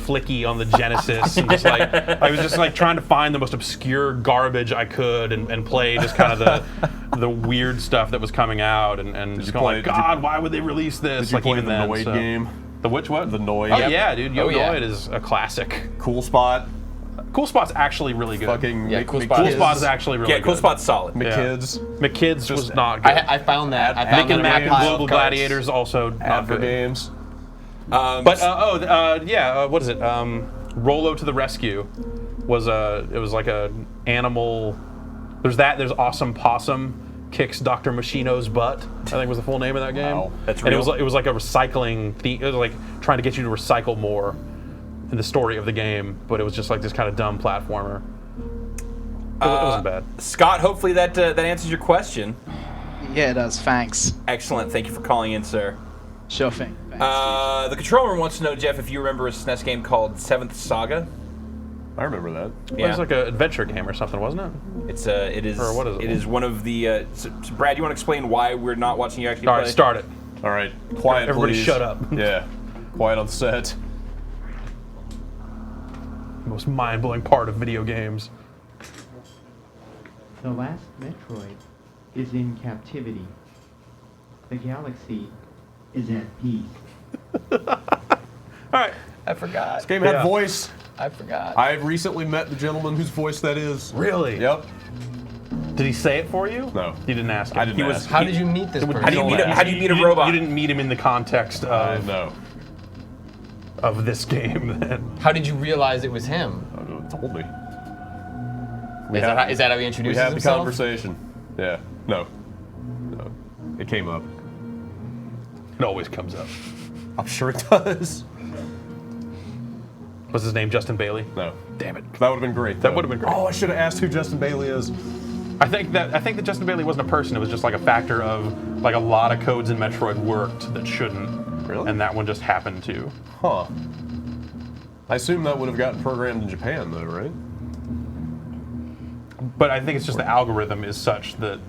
Flicky on the Genesis, and just like I was just like trying to find the most obscure garbage I could and play just kind of the weird stuff that was coming out and just going like, God, why would they release this? Did you like play even the then, Noid game? The which what? The Noid. Oh yeah, dude. Noid is a classic. Cool Spot. Cool Spot's actually really good. Fucking Cool Cool Spot is actually really good. Cool Spot's solid. McKids. McKids was not good. I found that. I Mick found and Mac and pile of Global cards. Gladiators also not Adver good. games. But what is it? Rolo to the Rescue was like a animal. There's Awesome Possum kicks Dr. Machino's butt. I think was the full name of that game. Wow, that's and real. it was like a recycling theme. It was like trying to get you to recycle more in the story of the game, but it was just like this kind of dumb platformer. It wasn't bad. Scott, hopefully that answers your question. Yeah, it does. Thanks. Excellent. Thank you for calling in, sir. Sure thing. Thanks. The control room wants to know, Jeff, if you remember a SNES game called Seventh Saga. I remember that. It was like an adventure game or something, wasn't it? It is. Or what is it? It is one of the. So Brad, you want to explain why we're not watching you actually All play? right, start it. All right, quiet, Everybody please. shut up. Yeah, quiet on set. Most mind-blowing part of video games. The last Metroid is in captivity. The galaxy is at peace. All right. I forgot. This game had voice. I forgot. I've recently met the gentleman whose voice that is. Really? Yep. Did he say it for you? No. You didn't ask him. I didn't ask. How did you meet this person? How do you meet a robot? You didn't meet him in the context of No. of this game then. How did you realize it was him? Told me. Is that how he introduces We had the himself? conversation. Yeah. No. It came up. It always comes up. I'm sure it does. Was his name Justin Bailey? No. Damn it. That would have been great. That would have been great. Oh, I should have asked who Justin Bailey is. I think that Justin Bailey wasn't a person. It was just like a factor of like a lot of codes in Metroid worked that shouldn't. Really? And that one just happened to. Huh. I assume that would have gotten programmed in Japan, though, right? But I think it's just the algorithm is such that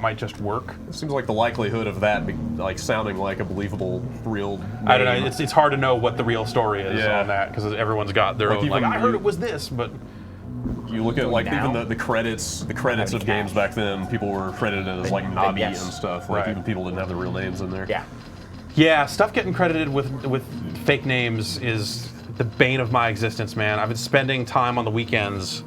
might just work. It seems like the likelihood of that like sounding like a believable real name. I don't know. It's hard to know what the real story is on that because everyone's got their own. Like I heard it was this, but you look at like even the credits of games back then. People were credited as like Nabi and stuff. Like even people didn't have their real names in there. Yeah. Yeah, stuff getting credited with fake names is the bane of my existence, man. I've been spending time on the weekends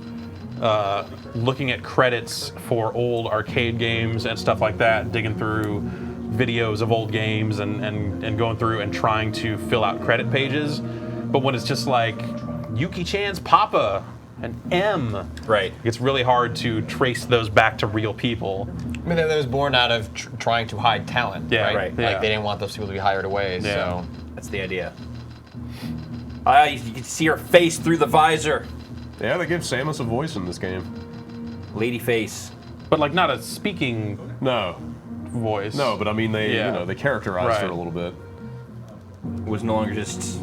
looking at credits for old arcade games and stuff like that, digging through videos of old games and going through and trying to fill out credit pages. But when it's just like Yuki-chan's Papa and M, right, it's really hard to trace those back to real people. I mean, that was born out of trying to hide talent, right? Right. Like they didn't want those people to be hired away, so... That's the idea. You can see her face through the visor. Yeah, they give Samus a voice in this game. Lady face. But like not a speaking voice. No, but I mean they they characterized her a little bit. It was no longer just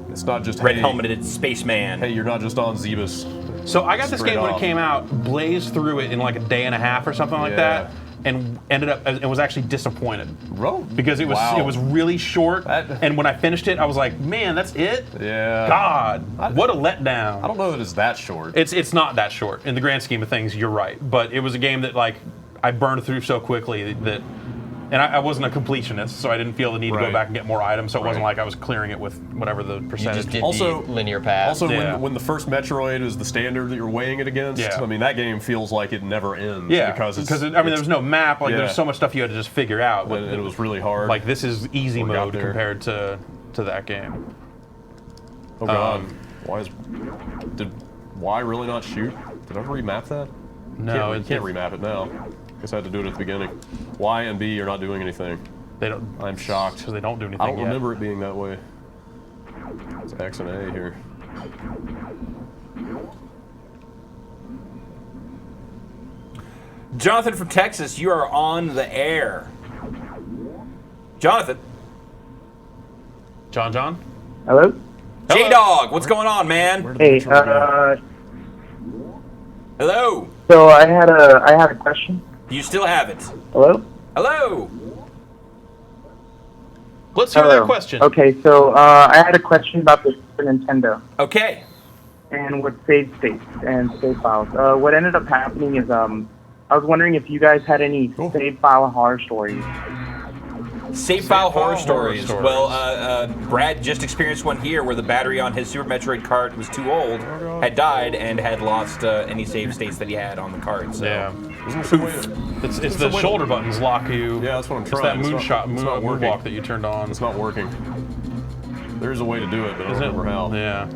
it's not just red helmeted spaceman. Hey, you're not just on Zebus. So I got this game when it came out, blazed through it in like a day and a half or something like that, and ended up and was actually disappointed. Because it was really short, and when I finished it, I was like, man, that's it? Yeah. God, what a letdown. I don't know that it's that short. It's not that short. In the grand scheme of things, you're right. But it was a game that like I burned through so quickly that and I wasn't a completionist, so I didn't feel the need to go back and get more items, so it wasn't like I was clearing it with whatever the percentage. You just did the linear path. Also, when the first Metroid is the standard that you're weighing it against, I mean, that game feels like it never ends. Yeah, because I mean, there was no map, like there's so much stuff you had to just figure out. But it was really hard. Like, this is easy mode compared to that game. Oh god, did Y really not shoot? Did I remap that? No, you can't remap it now. Guess I had to do it at the beginning. Y and B are not doing anything. They don't. I'm shocked. Because they don't do anything I don't remember it being that way. It's X and A here. Jonathan from Texas, you are on the air. Jonathan. John? Hello? J-Dog, what's going on, man? Hey, Hello. So I had a question. You still have it. Hello? Hello. Let's hear that question. Okay, so I had a question about the Super Nintendo. Okay. And with save states and save files. What ended up happening is I was wondering if you guys had any save file horror stories. Save file horror stories. Well, Brad just experienced one here where the battery on his Super Metroid cart was too old, had died, and had lost any save states that he had on the cart. So. Yeah. It's the shoulder buttons lock you. Yeah, that's what I'm trying. It's that moonwalk that you turned on. It's not working. There's a way to do it, but I don't remember how. Yeah.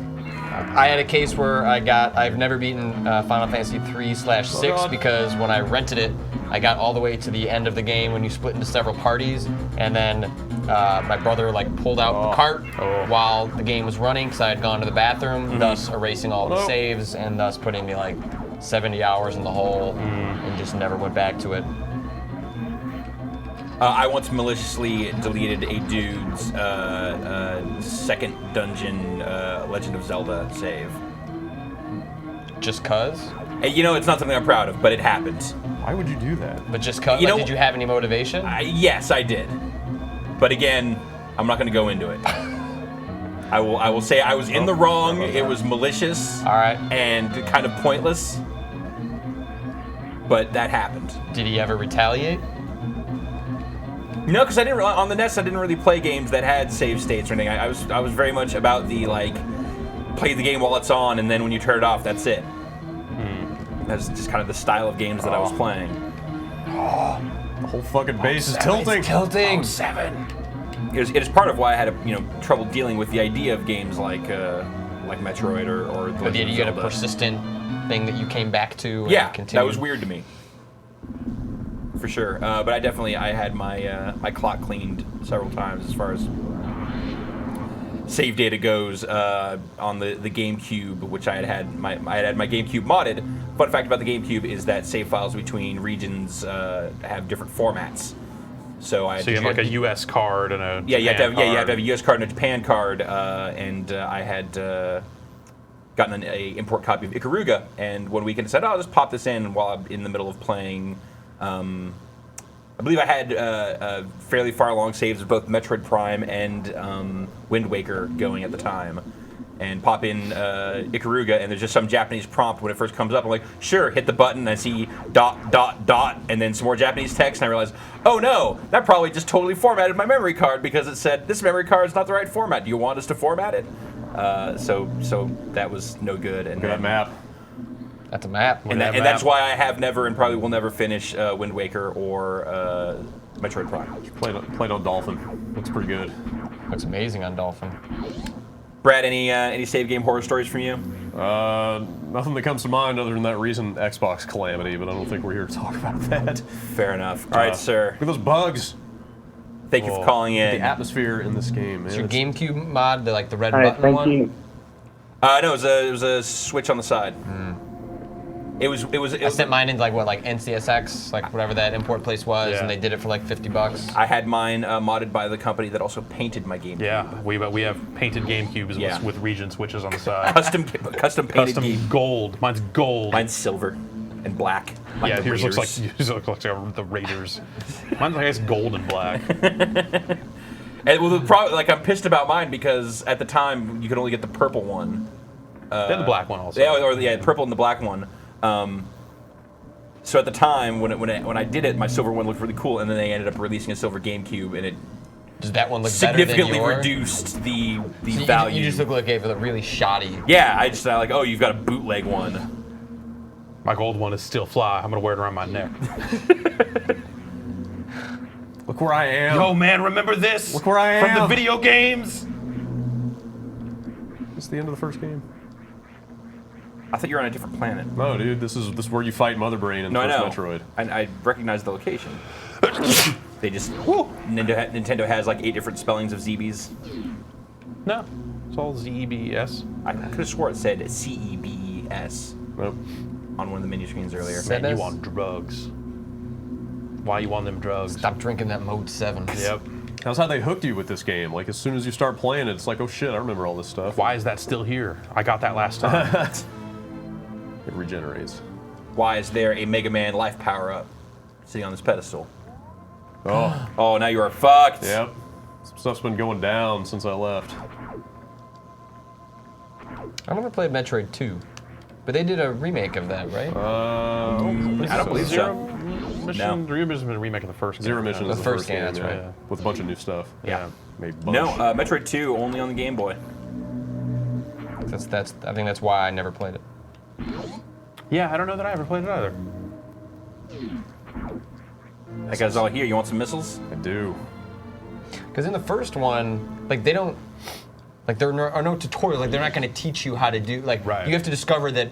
I had a case where I've never beaten Final Fantasy 3/6 because when I rented it, I got all the way to the end of the game when you split into several parties, and then my brother pulled out the cart while the game was running because I had gone to the bathroom, thus erasing all the saves and thus putting me 70 hours in the hole and just never went back to it. I once maliciously deleted a dude's second dungeon Legend of Zelda save. Just cuz? You know, it's not something I'm proud of, but it happened. Why would you do that? But just cuz? Did you have any motivation? Yes, I did. But again, I'm not going to go into it. I will say I was in the wrong. It was malicious. All right. And kind of pointless. But that happened. Did he ever retaliate? No, because I didn't on the NES. I didn't really play games that had save states or anything. I was very much about the play the game while it's on, and then when you turn it off, that's it. That's just kind of the style of games that I was playing. The whole fucking base is tilting. It's tilting. 7. It is part of why I had trouble dealing with the idea of games like Metroid or the But did you get a Zelda. persistent thing that you came back to? And Yeah, continued? that was weird to me. For sure, but I had my my clock cleaned several times as far as save data goes on the GameCube, which I had my GameCube modded. Fun fact about the GameCube is that save files between regions have different formats. So you have like a U.S. card and a you have to have a U.S. card and a Japan card, and I had gotten an import copy of Ikaruga, and one weekend I said, I'll just pop this in while I'm in the middle of playing. I believe I had fairly far along saves of both Metroid Prime and Wind Waker going at the time. And pop in Ikaruga, and there's just some Japanese prompt when it first comes up. I'm like, sure, hit the button, and I see ... and then some more Japanese text, and I realize, oh no, that probably just totally formatted my memory card because it said, this memory card is not the right format. Do you want us to format it? So that was no good. And look at that map. That's a map. And that's why I have never and probably will never finish Wind Waker or Metroid Prime. Played on Dolphin. Looks pretty good. Looks amazing on Dolphin. Brad, any save game horror stories from you? Nothing that comes to mind other than that recent Xbox calamity, but I don't think we're here to talk about that. Fair enough. All right, sir. Look at those bugs. Thank you for calling in. The atmosphere in this game, man. It's your GameCube mod, the red All right, button thank one? you. No, it was a switch on the side. It was. I sent mine in like NCSX, like whatever that import place was, and they did it for like $50. I had mine modded by the company that also painted my GameCube. Yeah, we have painted GameCubes with region switches on the side. Custom painted Custom gold. Mine's gold. Mine's silver and black. Like yeah, yours looks like the Raiders. Mine's like it's gold and black. And well, I'm pissed about mine because at the time you could only get the purple one. They had the black one also. The purple and the black one. So at the time when I did it, my silver one looked really cool, and then they ended up releasing a silver GameCube, and it does that one look significantly better than reduced the so value. You just look like a really shoddy. Yeah, I like, oh, you've got a bootleg one. My gold one is still fly. I'm gonna wear it around my neck. Look where I am. Yo, man, remember this? Look where I am. From the video games. This is the end of the first game. I thought you were on a different planet. No, dude, this is where you fight Mother Brain in the first Metroid. I recognize the location. They just Nintendo has like 8 different spellings of ZBs. No, it's all ZEBS. I could have swore it said CEBES. Nope. On one of the menu screens earlier. Man, you on drugs. Why you on them drugs? Stop drinking that Mode 7. Yep. That's how they hooked you with this game. Like, as soon as you start playing it, it's like, oh shit, I remember all this stuff. Why is that still here? I got that last time. It regenerates. Why is there a Mega Man life power-up sitting on this pedestal? Oh. Oh, now you are fucked. Yep. Some stuff's been going down since I left. I never played Metroid 2, but they did a remake of that, right? I don't believe so. Mission, Zero Mission is a remake of the first game. Zero Mission is the first game, that's right. yeah. With a bunch of new stuff. Yeah. Made No, Metroid 2 only on the Game Boy. I think that's why I never played it. Yeah, I don't know that I ever played it either. That guy's all here. You want some missiles? I do. Because in the first one, like, they don't, like, there are no tutorials. Like, they're not going to teach you how to do, like, you have to discover that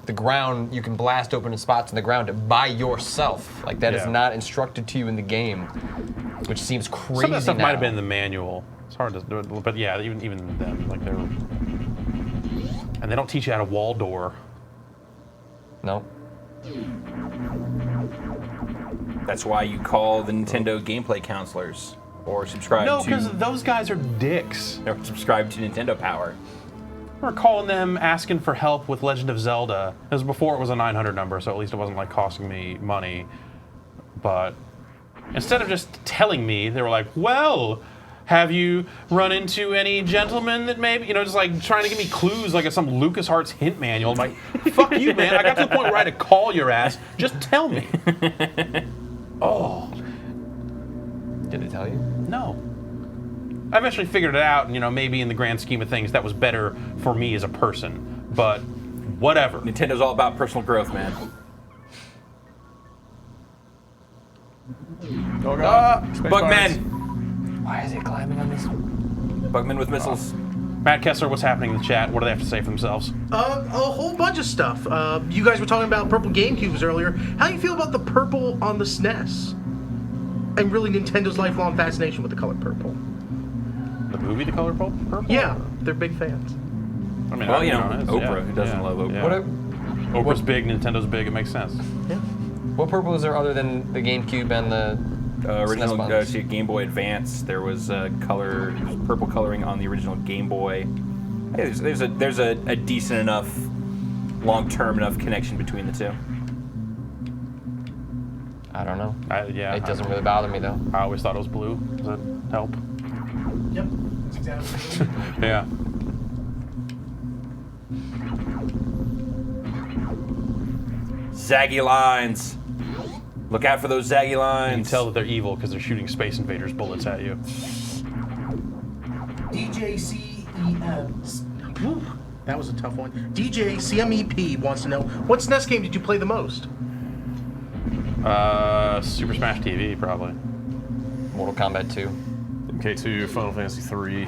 the ground, you can blast open spots in the ground by yourself. Like, that is not instructed to you in the game, which seems crazy. Some of that stuff might have been in the manual. It's hard to do it, but yeah, even them, like, they're... And they don't teach you how to wall door. No. That's why you call the Nintendo gameplay counselors or subscribe No, to... because those guys are dicks. Or subscribe to Nintendo Power. We're calling them asking for help with Legend of Zelda. It was before it was a 900 number, so at least it wasn't like costing me money. But instead of just telling me, they were like, well, have you run into any gentlemen that maybe, just like trying to give me clues like it's some LucasArts hint manual. I'm like, fuck you, man. I got to the point where I had to call your ass. Just tell me. Oh. Did it tell you? No. I eventually figured it out, and maybe in the grand scheme of things, that was better for me as a person. But whatever. Nintendo's all about personal growth, man. Oh god. Bugman! Why is it climbing on this? Bugman with missiles. Matt Kessler, what's happening in the chat? What do they have to say for themselves? A whole bunch of stuff. You guys were talking about purple GameCubes earlier. How do you feel about the purple on the SNES? And really Nintendo's lifelong fascination with the color purple? The movie The Color Purple? Yeah, they're big fans. I mean, Well, you know, it's- Oprah, who doesn't love Oprah? Oprah's big, Nintendo's big, it makes sense. Yeah. What purple is there other than the GameCube and the Original SNES buttons? Game Boy Advance. There was purple coloring on the original Game Boy. Hey, there's a decent enough, long-term enough connection between the two. I don't know. It doesn't really bother me though. I always thought it was blue. Does that help? Yep. That's exactly. Yeah. Zaggy lines. Look out for those zaggy You can lines. tell that they're evil because they're shooting Space Invaders bullets at you. Whew, that was a tough one. DJ CMEP wants to know, what SNES game did you play the most? Super Smash TV, probably. Mortal Kombat 2. MK2, Final Fantasy 3,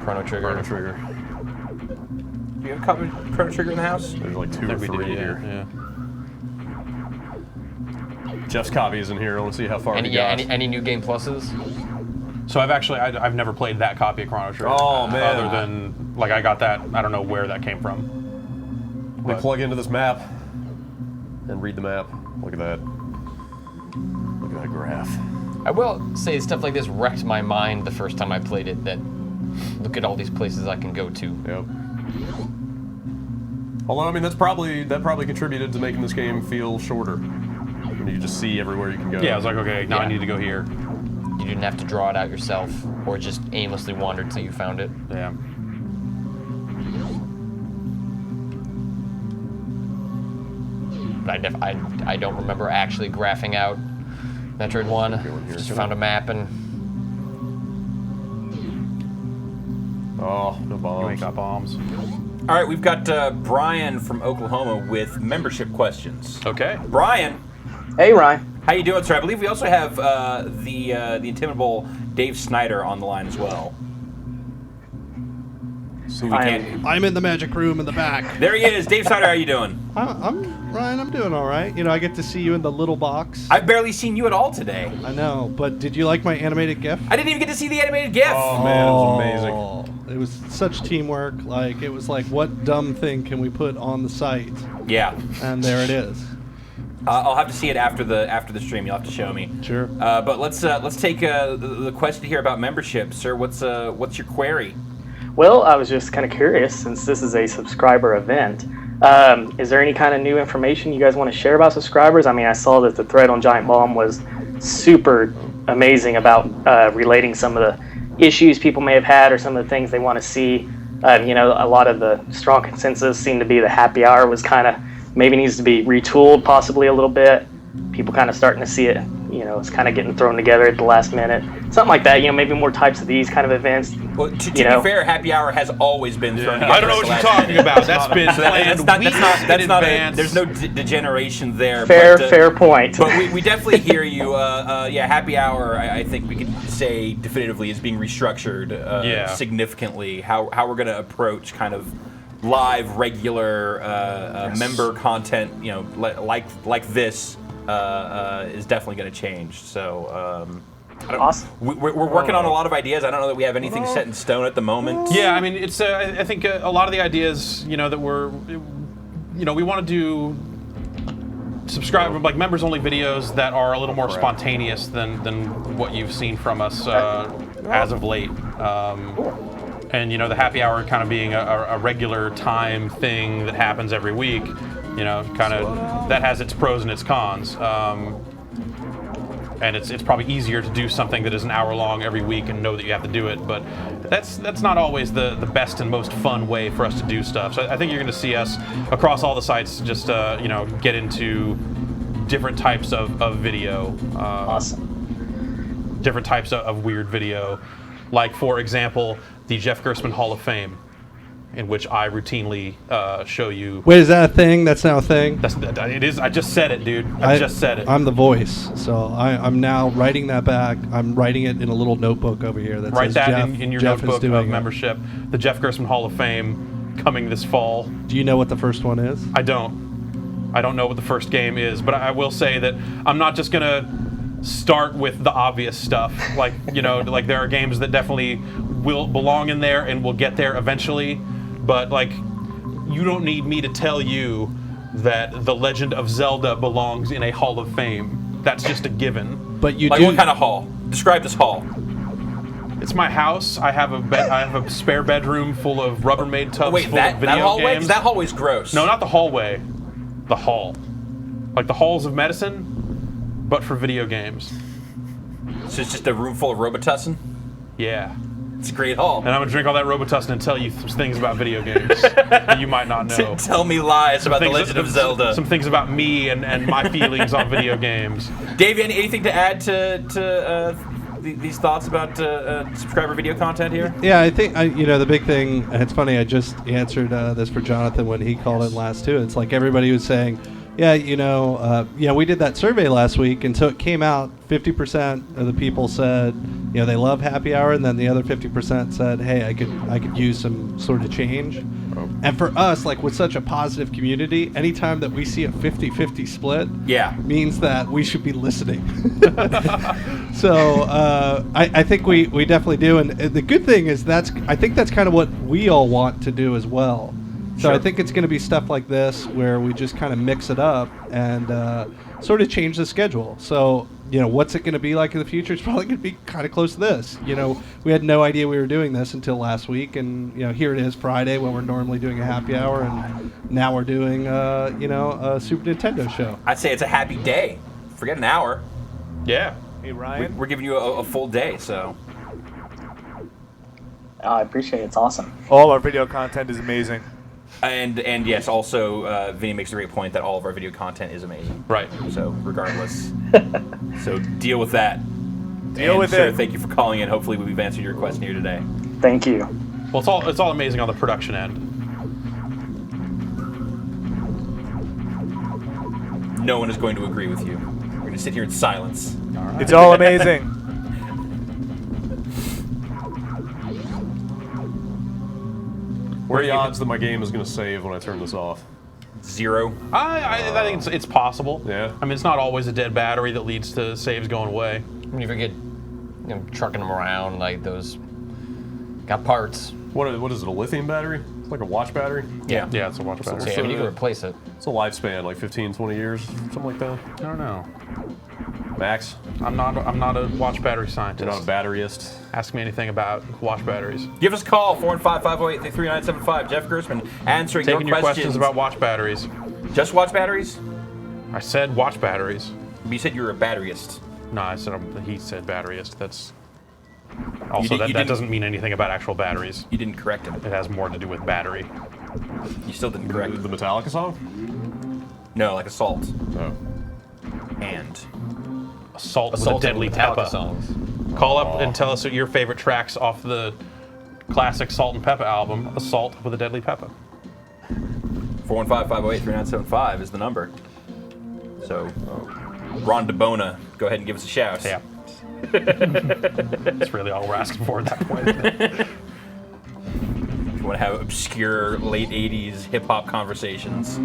Chrono Trigger. Chrono Trigger. You have a copy of Chrono Trigger in the house? There's like I 2 or think we 3 did, here. yeah. Jeff's copy is in here. Let's see how far Any, he yeah, got. any new game pluses? So I've never played that copy of Chrono Trigger. Oh, man. Other than, like, I got that, I don't know where that came from. We plug into this map and read the map. Look at that. Look at that graph. I will say stuff like this wrecked my mind the first time I played it, that look at all these places I can go to. Yep. Although, I mean, that probably contributed to making this game feel shorter. When you just see everywhere you can go. Yeah, I was like, okay, now I need to go here. You didn't have to draw it out yourself, or just aimlessly wander until you found it. Yeah. But I don't remember actually graphing out Metroid 1. Just found a map and... Oh, no bombs. You ain't got bombs. All right, we've got Brian from Oklahoma with membership questions. Okay. Brian. Hey, Ryan. How you doing, sir? I believe we also have the intimidable Dave Snyder on the line as well. So we can't. I'm in the magic room in the back. There he is, Dave Snyder. How you doing? I'm Ryan. I'm doing all right. You know, I get to see you in the little box. I've barely seen you at all today. I know, but did you like my animated GIF? I didn't even get to see the animated GIF. Oh man, it was amazing. It was such teamwork. Like, it was like, what dumb thing can we put on the site? Yeah. And there it is. I'll have to see it after the stream. You'll have to show me. Sure. But let's take the question here about membership, sir. What's your query? Well, I was just kind of curious, since this is a subscriber event. Is there any kind of new information you guys want to share about subscribers? I mean, I saw that the thread on Giant Bomb was super amazing about relating some of the issues people may have had or some of the things they want to see. You know, a lot of the strong consensus seemed to be the happy hour was kind of maybe needs to be retooled possibly a little bit. People kind of starting to see it, you know, it's kind of getting thrown together at the last minute. Something like that, you know, maybe more types of these kind of events. Well, to be fair, happy hour has always been thrown together. I don't know what you're talking about. That's been planned that's not advance. there's no degeneration there. Fair point. But we definitely hear you. Yeah, happy hour, I think we could say definitively is being restructured significantly. How we're going to approach kind of live, regular member content, you know, like this is definitely going to change. So awesome. We're working on a lot of ideas. I don't know that we have anything set in stone at the moment. Yeah, I mean, it's. I think a lot of the ideas, you know, that we want to do members-only videos that are a little more spontaneous than what you've seen from us as of late. And you know, the happy hour kind of being a regular time thing that happens every week. You know, kind of that has its pros and its cons. And it's probably easier to do something that is an hour long every week and know that you have to do it. But that's not always the best and most fun way for us to do stuff. So I think you're going to see us across all the sites just you know, get into different types of video. Awesome. Different types of weird video. Like, for example, the Jeff Gerstmann Hall of Fame, in which I routinely show you. Wait, is that a thing? That's now a thing? It is. I just said it, dude. I just said it. I'm the voice, so I'm now writing that back. I'm writing it in a little notebook over here. That Write says that Jeff, in your Jeff notebook is doing of it. membership. The Jeff Gerstmann Hall of Fame coming this fall. Do you know what the first one is? I don't know what the first game is, but I will say that I'm not just gonna start with the obvious stuff. Like, you know, like there are games that definitely will belong in there and will get there eventually, but like, you don't need me to tell you that The Legend of Zelda belongs in a Hall of Fame. That's just a given. But you Like do. what kind of hall? Describe this hall. It's my house. I have a spare bedroom full of Rubbermaid tubs Wait, full of video that hallway? 'Cause games. that hallway's gross. No, not the hallway. The hall. Like the halls of medicine, but for video games. So it's just a room full of Robitussin? Yeah. It's a great hall. And I'm gonna drink all that Robitussin and tell you some things about video games that you might not know. Tell me lies about The things- Legend of Zelda. Some things about me and my feelings on video games. Dave, anything to add to these thoughts about subscriber video content here? Yeah, I think the big thing. And it's funny. I just answered this for Jonathan when he called in last too. It's like everybody was saying, yeah, we did that survey last week, and so it came out 50% of the people said, they love happy hour, and then the other 50% said, hey, I could use some sort of change. And for us, like with such a positive community, anytime that we see a 50-50 split, means that we should be listening. So I think we definitely do, and the good thing is I think that's kind of what we all want to do as well. So I think it's going to be stuff like this where we just kind of mix it up and sort of change the schedule. So, what's it going to be like in the future? It's probably going to be kind of close to this. We had no idea we were doing this until last week, and here it is Friday when we're normally doing a happy hour, and now we're doing a Super Nintendo show. I'd say it's a happy day. Forget an hour. Yeah. Hey, Ryan. We're giving you a full day, so. Oh, I appreciate it. It's awesome. All our video content is amazing. And yes, also, Vinny makes a great point that all of our video content is amazing. Right. So, regardless. So, deal with that. Deal with sir, it. Thank you for calling in. Hopefully, we've answered your question here today. Thank you. Well, it's all amazing on the production end. No one is going to agree with you. We're going to sit here in silence. All right. It's all amazing. What are the odds that my game is going to save when I turn this off? 0. I think it's possible. Yeah. I mean, it's not always a dead battery that leads to saves going away. I mean, if you get, trucking them around like those, got parts. What is it? A lithium battery? It's like a watch battery. Yeah, it's a watch battery. So, I mean, you can replace it. It's a lifespan, like 15, 20 years, something like that. I don't know. Max? I'm not a watch battery scientist. You're not a batteryist? Ask me anything about watch batteries. Give us a call, 415-508-3975. Jeff Gersman answering Taking your your questions about watch batteries. Just watch batteries? I said watch batteries. You said you were a batteryist. No, I said he said batteryist. That's also that doesn't mean anything about actual batteries. You didn't correct him. It has more to do with battery. You still didn't correct the Metallica song? No, like Assault. Oh. And Assault with a deadly pepper. Songs. Call up and tell us your favorite tracks off the classic Salt and Pepper album, Assault with a Deadly Pepper. 415-508-3975 is the number. So, Ron DeBona, go ahead and give us a shout. Yeah. That's really all we're asking for at that point. If you want to have obscure late 80s hip-hop conversations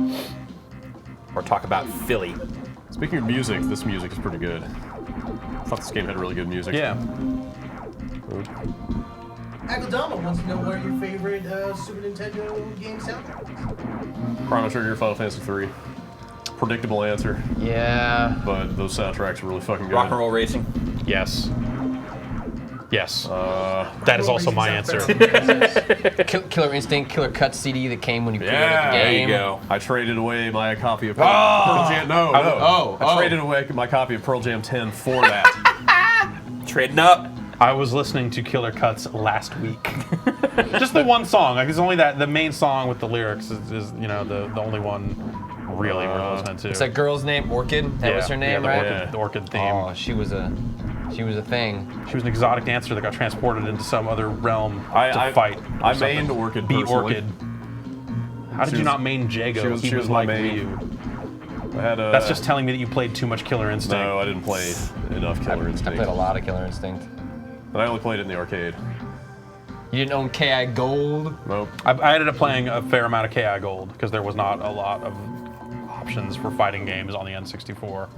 or talk about Philly. Speaking of music, this music is pretty good. I thought this game had really good music. Yeah. Akadama wants to know what are your favorite Super Nintendo game soundtracks? Chrono Trigger, Final Fantasy 3. Predictable answer. Yeah. But those soundtracks are really fucking good. Rock and Roll Racing. Yes. Yes. That is also my answer. Killer Instinct, Killer Cut CD that came when you pre-ordered the There game. you go. I traded away my copy of Oh! Pearl Jam. I Oh. traded away my copy of Pearl Jam 10 for that. Trading up. I was listening to Killer Cuts last week. Just the one song. Like, it's only that the main song with the lyrics is the only one really we're listening to. It's that girl's name, Orchid. That was her name, the right? The Orchid theme. Oh, she was a thing. She was an exotic dancer that got transported into some other realm to fight. I mained Orchid. Be personally. Orchid. How did you not main Jago? She was my like main. Ryu. I had a, That's just telling me that you played too much Killer Instinct. No, I didn't play enough Killer Instinct. I played a lot of Killer Instinct. But I only played it in the arcade. You didn't own KI Gold? Nope. I ended up playing a fair amount of KI Gold because there was not a lot of options for fighting games on the N64.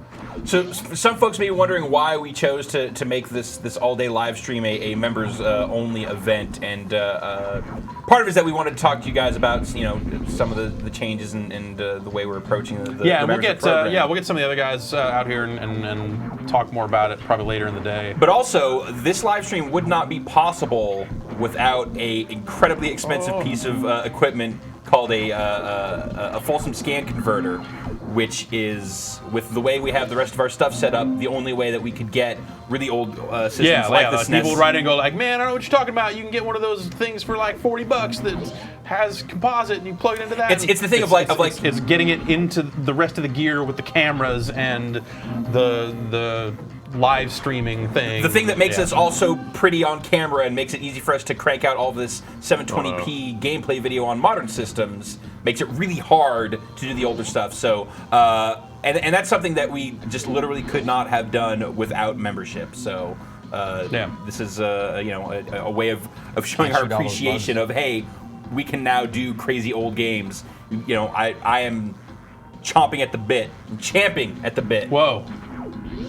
So some folks may be wondering why we chose to make this all-day live stream a members only event, and part of it is that we wanted to talk to you guys about some of the changes and the way we're approaching the Yeah, the we'll membership get program. we'll get some of the other guys out here and talk more about it probably later in the day. But also, this live stream would not be possible without a incredibly expensive piece of equipment called a Folsom scan converter, which is, with the way we have the rest of our stuff set up, the only way that we could get really old systems like the SNES. People would write in and go like, man, I don't know what you're talking about. You can get one of those things for like $40 that has composite, and you plug it into that. It's the thing of like it's getting it into the rest of the gear with the cameras and the live streaming thing. The thing that makes us also pretty on camera and makes it easy for us to crank out all this 720p gameplay video on modern systems makes it really hard to do the older stuff. So, and that's something that we just literally could not have done without membership. So, this is a way of showing our appreciation of, hey, we can now do crazy old games. I am chomping at the bit, champing at the bit. Whoa.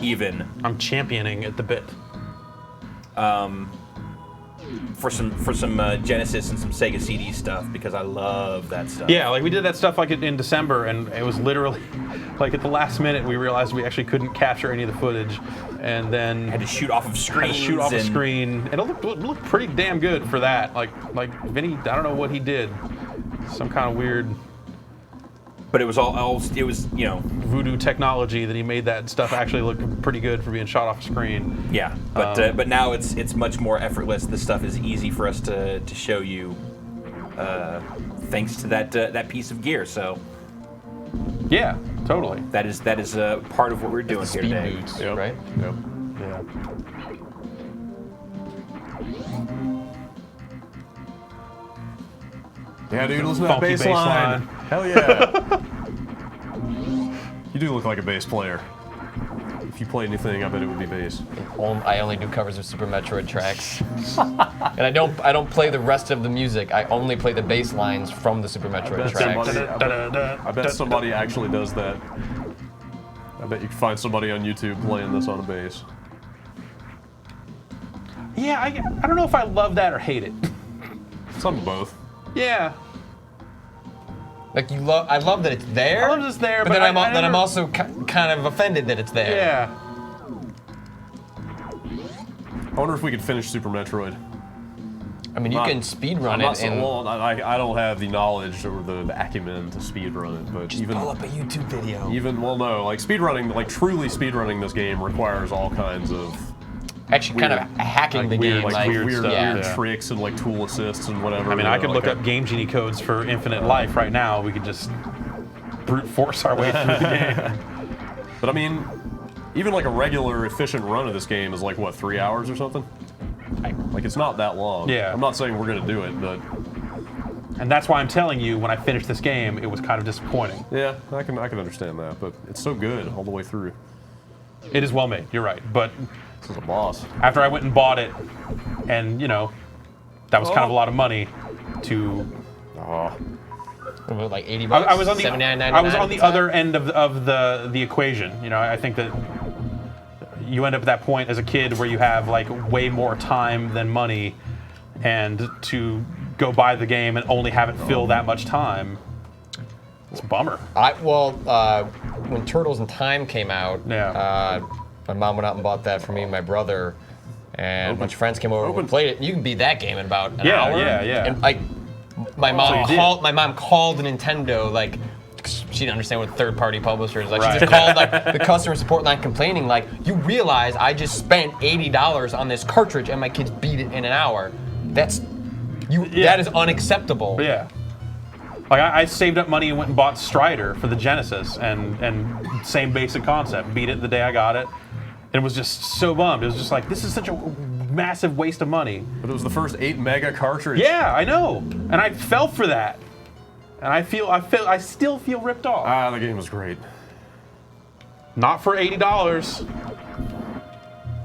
Even I'm championing at the bit. For some Genesis and some Sega CD stuff, because I love that stuff. Yeah, like we did that stuff like in December, and it was literally like at the last minute we realized we actually couldn't capture any of the footage, and then had to shoot off of screen. And it looked pretty damn good for that. Like Vinny, I don't know what he did, some kind of weird. But it was it was voodoo technology that he made that stuff actually look pretty good for being shot off screen. Yeah, but now it's much more effortless. This stuff is easy for us to show you, thanks to that piece of gear. So yeah, totally. That is part of what we're doing here today. Boots, right? Yep. Yeah. Yeah, dude, listen to that Funky bass bass line. line. Hell yeah. You do look like a bass player. If you play anything, I bet it would be bass. I only do covers of Super Metroid tracks, and I don't play the rest of the music. I only play the bass lines from the Super Metroid tracks. I bet somebody actually does that. I bet you can find somebody on YouTube playing this on a bass. Yeah, I don't know if I love that or hate it. Some of both. Yeah. Like I love that it's there. I love that it's there, but then I I'm also kind of offended that it's there. Yeah. I wonder if we could finish Super Metroid. I mean, you can speedrun it. I don't have the knowledge or the acumen to speedrun it, but just pull up a YouTube video. Speedrunning, like truly speedrunning this game requires all kinds of actually weird, kind of hacking the weird, game, like weird stuff, tricks and like tool assists and whatever. I mean, I could look up Game Genie codes for Infinite Life right now. We could just brute force our way through the game. But I mean, even like a regular efficient run of this game is like what, 3 hours or something? Like it's not that long. Yeah. I'm not saying we're gonna do it, but. And that's why I'm telling you, when I finished this game, it was kind of disappointing. Yeah, I can understand that, but it's so good all the way through. It is well made. You're right, but. This is a boss. After I went and bought it, and that was kind of a lot of money to. Like $80. I was on the $79.99 I was on the other end of the equation. I think that you end up at that point as a kid where you have like way more time than money, and to go buy the game and only have it fill that much time. It's a bummer. When Turtles in Time came out, my mom went out and bought that for me and my brother, and a bunch of friends came over and played it. You can beat that game in about an hour. Yeah. And like, my mom called Nintendo, like, she didn't understand what third-party publishers. Like, she just called like the customer support line complaining, like, you realize I just spent $80 on this cartridge and my kids beat it in an hour. That is unacceptable. Yeah. Like I saved up money and went and bought Strider for the Genesis, and same basic concept. Beat it the day I got it, and was just so bummed. It was just like, this is such a massive waste of money. But it was the first 8 mega cartridge. Yeah, I know, and I fell for that, and I still feel ripped off. The game was great. Not for $80.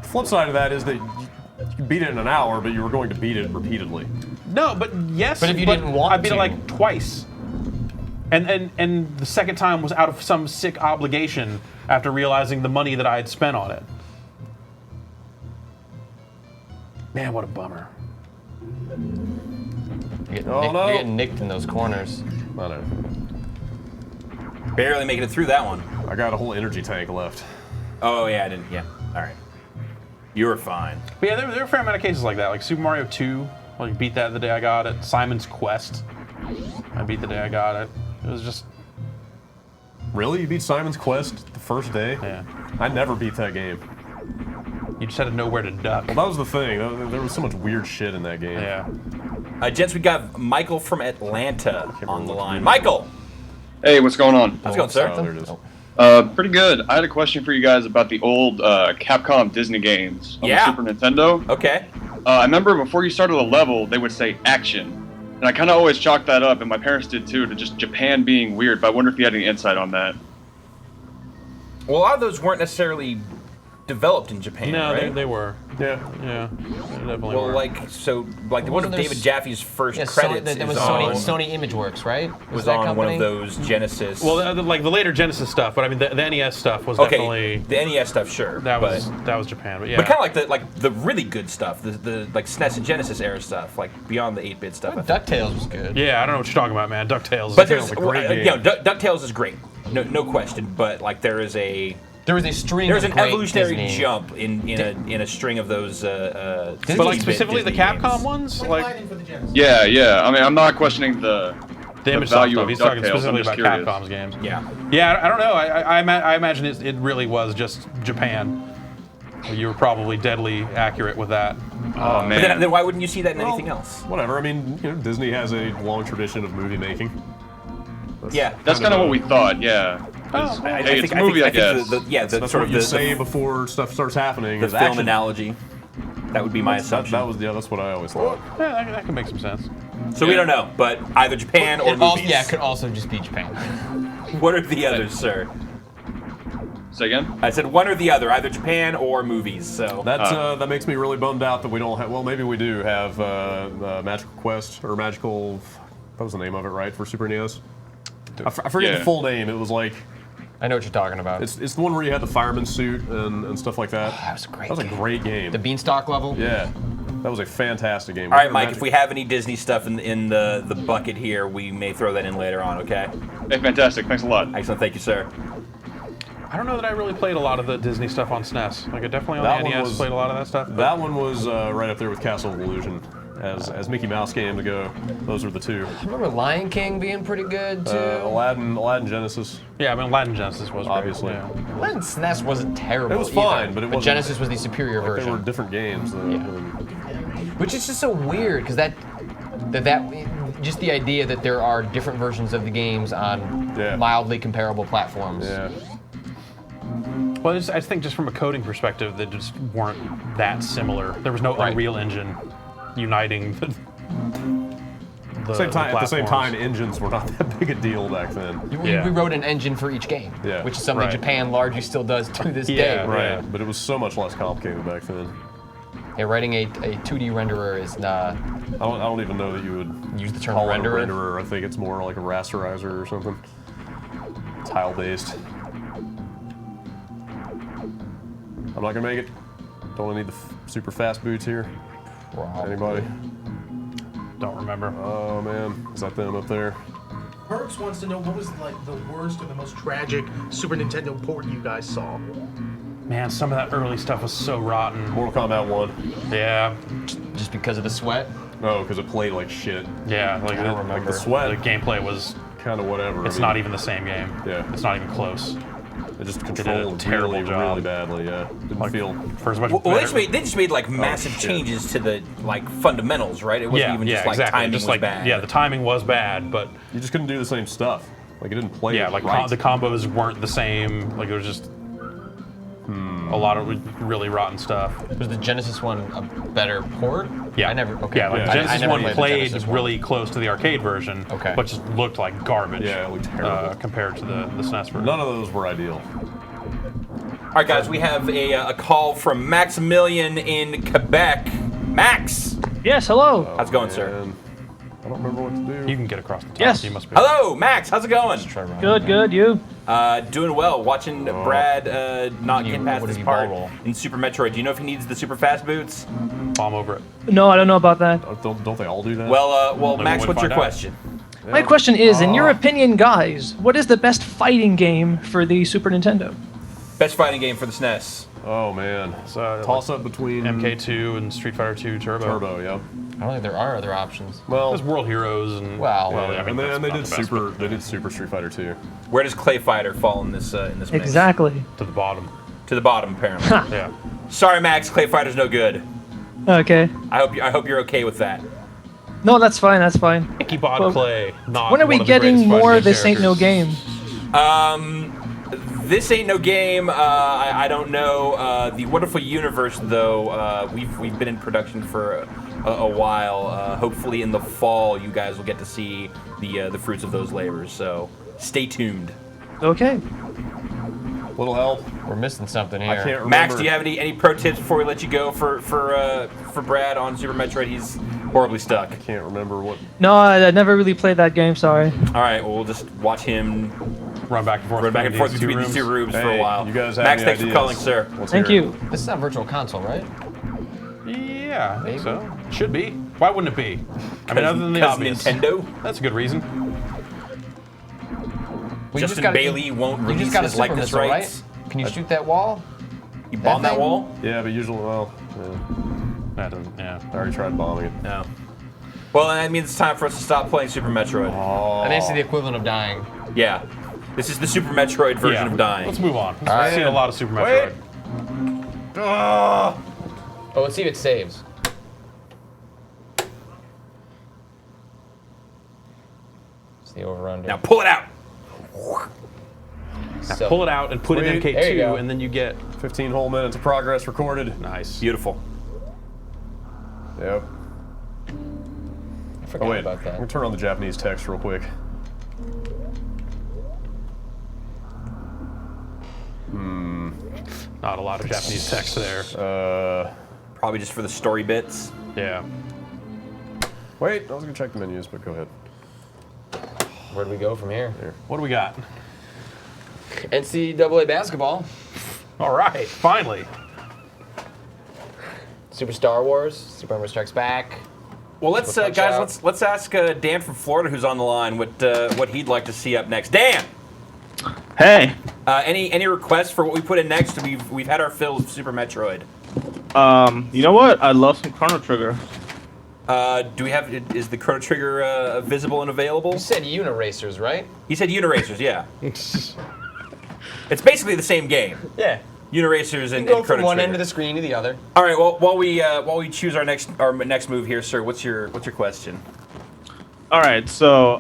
The flip side of that is that you beat it in an hour, but you were going to beat it repeatedly. No, but yes. But if you didn't want I beat it like twice. And the second time was out of some sick obligation after realizing the money that I had spent on it. Man, what a bummer. You're getting nicked in those corners. I know. Barely making it through that one. I got a whole energy tank left. Oh yeah, I didn't. Yeah. All right. You were fine. But yeah, there were a fair amount of cases like that. Like Super Mario 2, like beat that the day I got it. Simon's Quest, I beat the day I got it. It was just. Really? You beat Simon's Quest the first day? Yeah. I never beat that game. You just had to know where to duck. Well, that was the thing. There was so much weird shit in that game. Yeah. Gents, we got Michael from Atlanta on the line. Michael! Hey, what's going on? How's it going, sir? There it is. Pretty good. I had a question for you guys about the old Capcom Disney games on the Super Nintendo. Okay. I remember before you started a level, they would say action. And I kind of always chalked that up, and my parents did too, to just Japan being weird, but I wonder if you had any insight on that. Well, a lot of those weren't necessarily developed in Japan, No, right? they were. Yeah. Yeah. They definitely Well, were. like one of Wasn't there David s- Jaffe's first Yeah, credits that was is Sony, on, Sony ImageWorks, right? was that on one company? of those Genesis. Well, like the later Genesis stuff, but I mean the NES stuff was okay, definitely the NES stuff, sure. that was Japan, but yeah. But kind of like the really good stuff, the like SNES and Genesis era stuff, like beyond the 8-bit stuff. DuckTales was good. Yeah, I don't know what you're talking about, man. DuckTales. But DuckTales there's is a great game. you know, DuckTales is great, no question. But like there was a string. There's of an great evolutionary Disney. jump in a string of those. But like specifically the Capcom ones, like Yeah. I mean, I'm not questioning the image value stuff. of He's talking DuckTales. specifically I'm just about curious. Capcom's games. Yeah. Yeah, I don't know. I imagine it really was just Japan. You were probably deadly accurate with that. Oh But then why wouldn't you see that in anything else? Whatever. I mean, Disney has a long tradition of movie making. That's kind of what we thought. Yeah. Hey, it's a movie, I guess. That's what you say before stuff starts happening. The is film action. analogy. That would be my assumption. That's what I always thought. Yeah, that can make some sense. So we don't know, but either Japan or It also, movies. yeah, it could also just be Japan. What are the others, sir? Say again? I said one or the other, either Japan or movies. So That makes me really bummed out that we don't have. Well, maybe we do have Magical Quest or Magical. That was the name of it, right, for Super NES? I forget the full name. It was like. I know what you're talking about. It's the one where you had the fireman suit and stuff like that. That was a great. That was a great game. The Beanstalk level. Yeah, that was a fantastic game. all right, Mike. If we have any Disney stuff in the bucket here, we may throw that in later on. Okay. Hey, fantastic. Thanks a lot. Excellent. Thank you, sir. I don't know that I really played a lot of the Disney stuff on SNES. Like I definitely on That the one NES was- played a lot of that stuff. That one was right up there with Castle of Illusion as Mickey Mouse game to go. Those were the two. I remember Lion King being pretty good too. Aladdin Genesis. Yeah, I mean Aladdin Genesis was obviously. Great, yeah. Aladdin SNES wasn't terrible. It was either, fine, but it wasn't. Genesis was the superior Like, version. they were different games. Which is just so weird because that just the idea that there are different versions of the games on mildly comparable platforms. Yeah. Well, I think just from a coding perspective, they just weren't that similar. There was no Unreal Engine uniting the At the same platforms. time, engines were not that big a deal back then. We wrote an engine for each game, which is something Japan largely still does to this day. Right, but it was so much less complicated back then. Yeah, writing a 2D renderer is not. I don't even know that you would use the term call it a renderer. renderer. I think it's more like a rasterizer or something. Tile based. I'm not gonna make it. Don't need the super fast boots here. Anybody? Don't remember. Oh man, is that them up there? Perks wants to know what was like the worst or the most tragic Super Nintendo port you guys saw. Man, some of that early stuff was so rotten. Mortal Kombat 1. Yeah. Just because of the sweat? No, because it played like shit. Yeah, like I don't remember. The sweat. The gameplay was kind of whatever. It's not even the same game. Yeah. It's not even close. It just They did a controlled terrible really, job. really badly. Yeah, didn't feel. For as much Well, better- they just made like massive shit. changes to the like fundamentals, right? It wasn't even just like exactly. timing just was like, bad. Yeah, the timing was bad, but you just couldn't do the same stuff. Like it didn't play. Yeah, it like right. the combos weren't the same. Like it was just a lot of really rotten stuff. Was the Genesis one a better port? Yeah, I never. Okay. Yeah, like I- the I Genesis never one played the played Genesis one. really close to the arcade version. Okay. But just looked like garbage. Yeah, it looked terrible compared to the SNES version. None of those were ideal. All right, guys, we have a call from Maximilian in Quebec. Max. Yes, hello. How's it going, sir? I don't remember what to do. You can get across the top. Yes. You must be. Hello, Max. How's it going? Good, good. You? Doing well. Watching Brad not get past this part roll? in Super Metroid. Do you know if he needs the super fast boots? Bomb over it. No, I don't know about that. Don't they all do that? Well, Maybe Max, we'll what's your find out. question? My question is, in your opinion, guys, what is the best fighting game for the Super Nintendo? Best fighting game for the SNES. Oh man, So, toss up between MK2 and Street Fighter 2 Turbo. Turbo, yeah. I don't think there are other options. Well, There's World Heroes and Well, yeah, I mean, and they that's did not the best, They did Super Street Fighter 2. Where does Clay Fighter fall in this mix? Exactly. to the bottom. To the bottom, apparently. Yeah. Sorry, Max. Clay Fighter's no good. Okay. I hope you're okay with that. No, that's fine. That's fine. Icky Bod Well, Clay. Not When are we one of the getting greatest more fighting This Ain't No characters. Game? This ain't no game. I don't know. The Wonderful Universe, though, we've been in production for a while. Hopefully, in the fall, you guys will get to see the fruits of those labors. So, stay tuned. Okay. Little help. We're missing something here. I can't remember. Max, do you have any pro tips before we let you go for Brad on Super Metroid? He's horribly stuck. I can't remember what. No, I never really played that game. Sorry. All right, well, we'll just watch him Run back and forth. between these two rooms for a while. You guys have Max, any thanks for ideas? calling, sir. Let's Thank hear it. you. This is not Virtual Console, right? Yeah, I think Maybe. so. Should be. Why wouldn't it be? I mean, other than the 'Cause obvious. Nintendo. That's a good reason. Well, Justin Bailey won't You release just got a his super likeness missile, rights. right? Can you shoot that wall? You bomb that thing? wall? Yeah, but usually, well, That doesn't. Yeah. I already tried bombing it. No. Well, that means it's time for us to stop playing Super Metroid. I think it's the equivalent of dying. Yeah. This is the Super Metroid version Yeah, of dying. Let's move on. All right. I've seen a lot of Super Metroid. Oh, let's see if it saves. It's the over-under. Now pull it out. Now So- pull it out and put it in Sweet. There you go. MK2, and then you get 15 whole minutes of progress recorded. nice. Beautiful. Yep. I forgot Oh wait, about I'm that. gonna turn on the Japanese text real quick. Not a lot of Japanese text there. Probably just for the story bits. Yeah. Wait, I was gonna check the menus, but go ahead. Where do we go from here? What do we got? NCAA basketball. All right, finally. Super Star Wars. Super Armor Strikes Back. Well, let's Super Punch guys, Out. let's ask Dan from Florida, who's on the line, what he'd like to see up next. Dan, Hey, any requests for what we put in next? We've had our fill of Super Metroid. you know what? I love some Chrono Trigger. Do we have? Is the Chrono Trigger visible and available? You said Uniracers, right? He said Uniracers, yeah. It's basically the same game. Yeah. Uniracers You and, go and from Chrono one Trigger. end of the screen to the other. All right. Well, while we choose our next move here, sir, what's your question? All right, so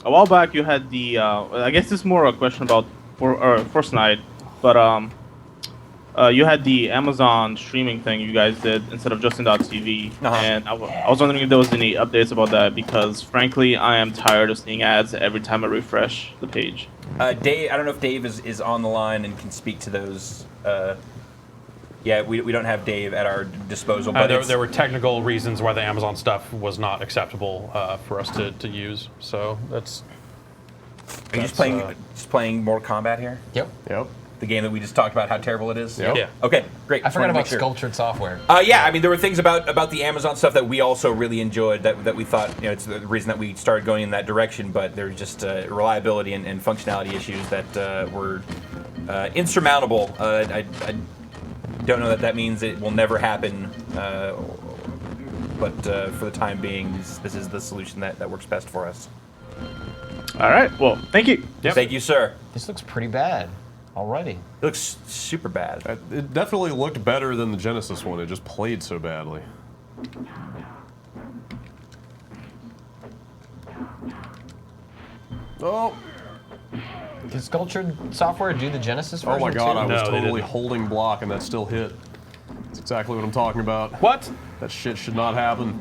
a while back you had the I guess this is more a question about Fortnite, but you had the Amazon streaming thing you guys did instead of Justin.tv, and I was wondering if there was any updates about that because frankly I am tired of seeing ads every time I refresh the page. Dave, I don't know if Dave is on the line and can speak to those. Yeah, we don't have Dave at our disposal, but there were technical reasons why the Amazon stuff was not acceptable for us to use. So that's. Are you just playing Mortal Kombat here? Yep. Yep. The game that we just talked about how terrible it is. Yep. Yeah. Okay, great. I Just forgot wanted to about make sure. sculptured software. Yeah, I mean there were things about the Amazon stuff that we also really enjoyed that we thought it's the reason that we started going in that direction. But there's just reliability and functionality issues that were insurmountable. I don't know that means it will never happen. But for the time being, this is the solution that works best for us. All right, well, thank you. Thank you, sir. This looks pretty bad already. It looks super bad. It definitely looked better than the Genesis one. It just played so badly. Oh. Did sculptured software do the Genesis version Oh my god, too? I was No, they totally didn't. holding block and that still hit. That's exactly what I'm talking about. What? That shit should not happen.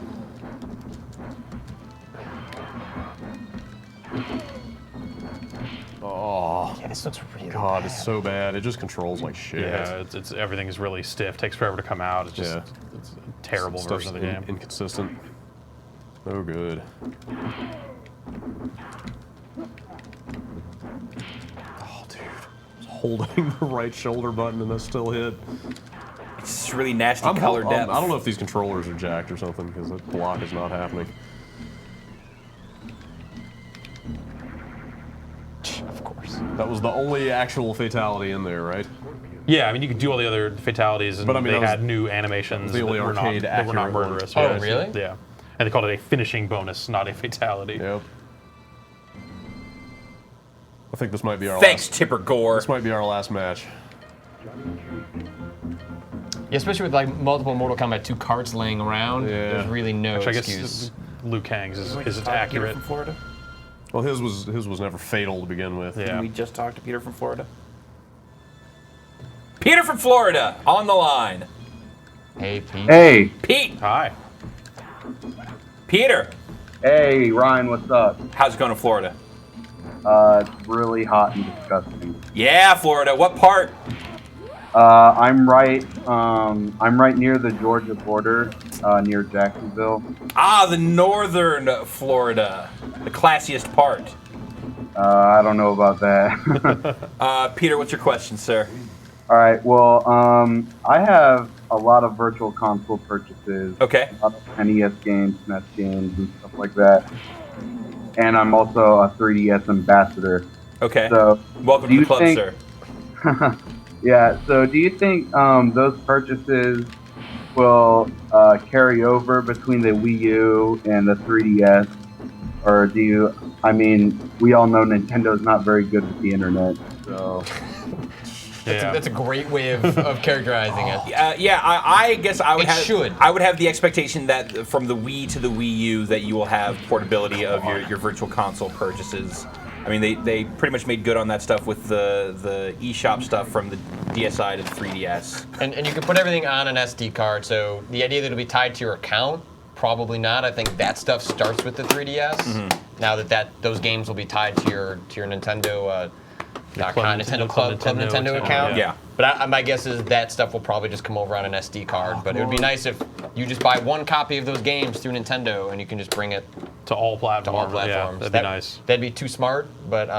Oh. Yeah, this looks really God, it's so bad. It just controls like shit. Yeah, it's everything is really stiff. Takes forever to come out. It's just it's a terrible Stuff's version of the game. Inconsistent. Oh, good. Oh, dude. Holding the right shoulder button and that's still hit. It's just really nasty color depth. I don't know if these controllers are jacked or something because that block is not happening. Of course. That was the only actual fatality in there, right? Yeah, I mean, you could do all the other fatalities, and But, I mean, they that was had new animations the only that were not, arcade that were not accurate one. murderous. Oh, yeah. really? Yeah. And they called it a finishing bonus, not a fatality. Yep. I think this might be our Thanks, last. Tipper Gore. This might be our last match. Yeah, especially with like multiple Mortal Kombat 2 carts laying around. Yeah. There's really no Actually, I excuse. guess Liu Kang's is accurate. From Florida? Well, his was never fatal to begin with. Yeah. Didn't we just talk to Peter from Florida? Peter from Florida, on the line. Hey, Pete. Hey. Pete. Hi. Peter. Hey, Ryan, what's up? How's it going in Florida? It's really hot and disgusting. Yeah, Florida. What part? I'm right near the Georgia border, near Jacksonville. Ah, the northern Florida, the classiest part. I don't know about that. Peter, what's your question, sir? All right. Well, I have a lot of virtual console purchases. Okay. A lot of NES games, SNES games, and stuff like that. And I'm also a 3DS ambassador. Okay. So, welcome do to the you club, think- sir. Yeah. So, do you think those purchases will carry over between the Wii U and the 3DS, or do you? I mean, we all know Nintendo's not very good with the internet, so. That's a great way of characterizing it. I guess I would It have. should. I would have the expectation that from the Wii to the Wii U that you will have portability of your virtual console purchases. I mean, they pretty much made good on that stuff with the eShop stuff from the DSi to the 3DS. And you can put everything on an SD card, so the idea that it'll be tied to your account, probably not. I think that stuff starts with the 3DS. Mm-hmm. Now that those games will be tied to your Nintendo. Club Nintendo Club Nintendo account. account. Yeah. But my guess is that stuff will probably just come over on an SD card. But it would be nice if you just buy one copy of those games through Nintendo and you can just bring it to all platforms. Yeah, that'd be nice. That'd be too smart, but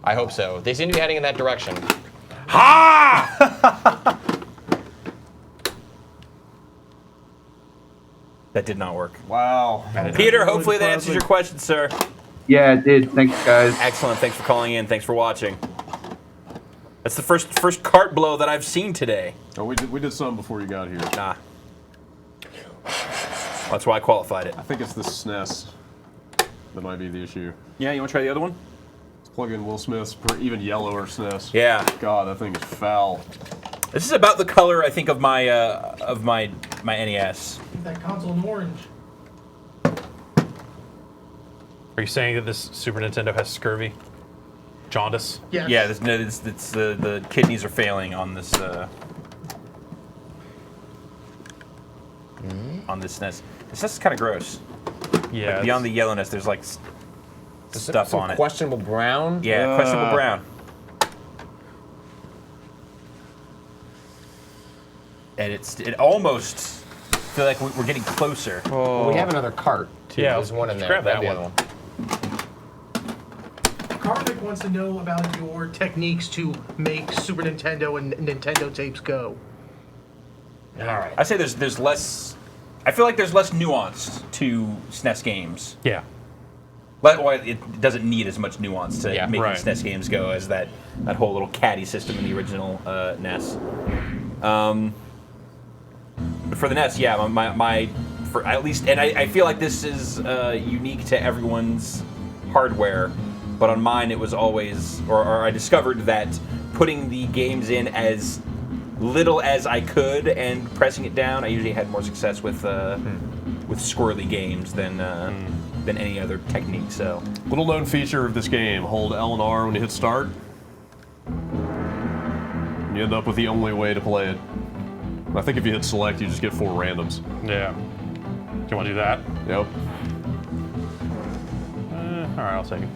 I hope so. They seem to be heading in that direction. Ha! That did not work. Wow. Peter, hopefully that answers your question, sir. Yeah, it did. Thanks, guys. Excellent. Thanks for calling in. Thanks for watching. That's the first cart blow that I've seen today. Oh, we did some before you got here. Nah. That's why I qualified it. I think it's the SNES that might be the issue. Yeah, you want to try the other one? Let's plug in Will Smith's even yellower SNES. Yeah. God, that thing is foul. This is about the color, I think, of my NES. That console in orange. Are you saying that this Super Nintendo has scurvy? Jaundice? Yes. Yeah, it's the kidneys are failing on this on this SNES. This SNES is kind of gross. Yeah. Like, beyond the yellowness, there's like stuff Some on it. questionable brown. Yeah, questionable brown. And it almost feel like we're getting closer. Well, we have another cart too. Yeah, There's one in let's there. grab that That'd be one. the other Karmic wants to know about your techniques to make Super Nintendo and Nintendo tapes go. All right. I say there's less. I feel like there's less nuance to SNES games. Yeah. Well, it doesn't need as much nuance to make right. SNES games go as that whole little caddy system in the original NES. But for the NES, yeah, for at least, and I feel like this is unique to everyone's hardware. But on mine, it was always, or I discovered that putting the games in as little as I could and pressing it down, I usually had more success with squirrely games than any other technique. So, little known feature of this game: hold L and R when you hit start. And you end up with the only way to play it. I think if you hit select, you just get 4 randoms. Yeah. Do you want to do that? Yep. All right, I'll take it.